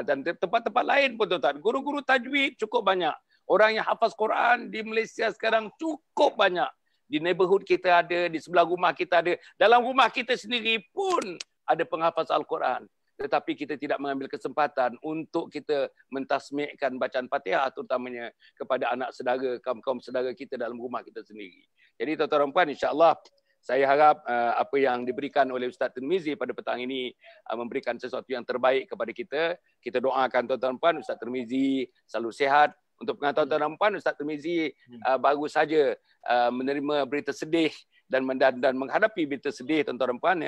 dan tempat-tempat lain pun tuan-tuan. Guru-guru tajwid cukup banyak. Orang yang hafaz Quran di Malaysia sekarang cukup banyak. Di neighborhood kita ada, di sebelah rumah kita ada. Dalam rumah kita sendiri pun ada penghafaz Al-Quran. Tetapi kita tidak mengambil kesempatan untuk kita mentasmi'kan bacaan Fatihah terutamanya kepada anak saudara, kaum saudara kita dalam rumah kita sendiri. Jadi tuan-tuan dan puan, insya-Allah saya harap apa yang diberikan oleh Ustaz Tirmizi pada petang ini memberikan sesuatu yang terbaik kepada kita. Kita doakan tuan-tuan dan puan, Ustaz Tirmizi selalu sihat. Untuk pengetahuan tuan-tuan dan puan, Ustaz Tirmizi baru saja menerima berita sedih dan menghadapi berita sedih tuan-tuan dan puan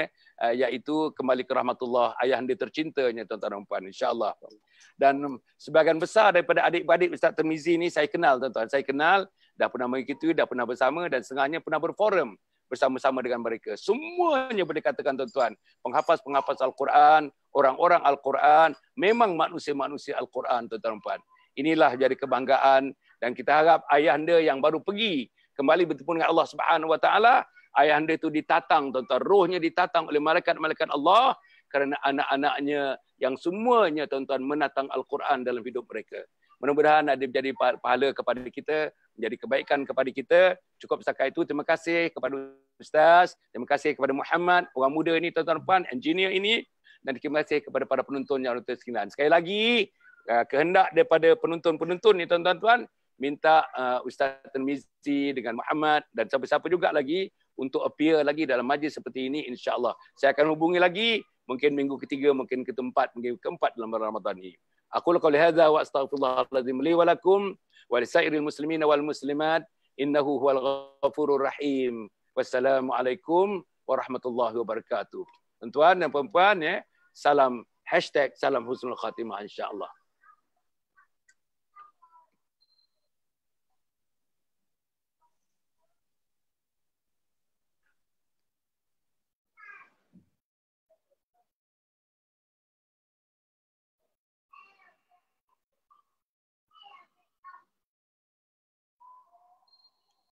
iaitu kembali ke rahmatullah ayahanda tercintanya tuan-tuan dan puan, insya-Allah. Dan sebahagian besar daripada adik-adik Ustaz Tirmizi ni saya kenal tuan-tuan. Saya kenal, dah pernah mengikuti, dah pernah bersama dan setengahnya pernah berforum bersama-sama dengan mereka. Semuanya boleh katakan tuan-tuan, penghafaz Al-Quran, orang-orang Al-Quran, memang manusia-manusia Al-Quran tuan-tuan dan puan. Inilah jadi kebanggaan dan kita harap ayahanda yang baru pergi kembali bertemu dengan Allah Subhanahu Wa Taala, ayahanda itu ditatang tuan-tuan, rohnya ditatang oleh malaikat-malaikat Allah kerana anak-anaknya yang semuanya tuan-tuan menatang Al-Quran dalam hidup mereka. Mudah-mudahan ada menjadi pahala kepada kita, menjadi kebaikan kepada kita. Cukup setakat itu. Terima kasih kepada Ustaz, terima kasih kepada Muhammad, orang muda ini tuan-tuan puan, engineer ini, dan terima kasih kepada para penonton yang ada sekalian. Sekali lagi kehendak daripada penonton-penonton ni tuan-tuan puan, minta Ustaz Tirmizi dengan Muhammad dan siapa-siapa juga lagi untuk appear lagi dalam majlis seperti ini, insya-Allah. Saya akan hubungi lagi mungkin minggu ketiga, mungkin keempat, mungkin keempat dalam Ramadan ini. Aku qouli hadza wa astaghfirullahalazim li wa lakum wa lisairil muslimin wal muslimat innahu huwal ghafurur rahim. Wassalamualaikum warahmatullahi wabarakatuh. Tuan-tuan dan puan-puan salam #salam husnul khatimah, insya-Allah.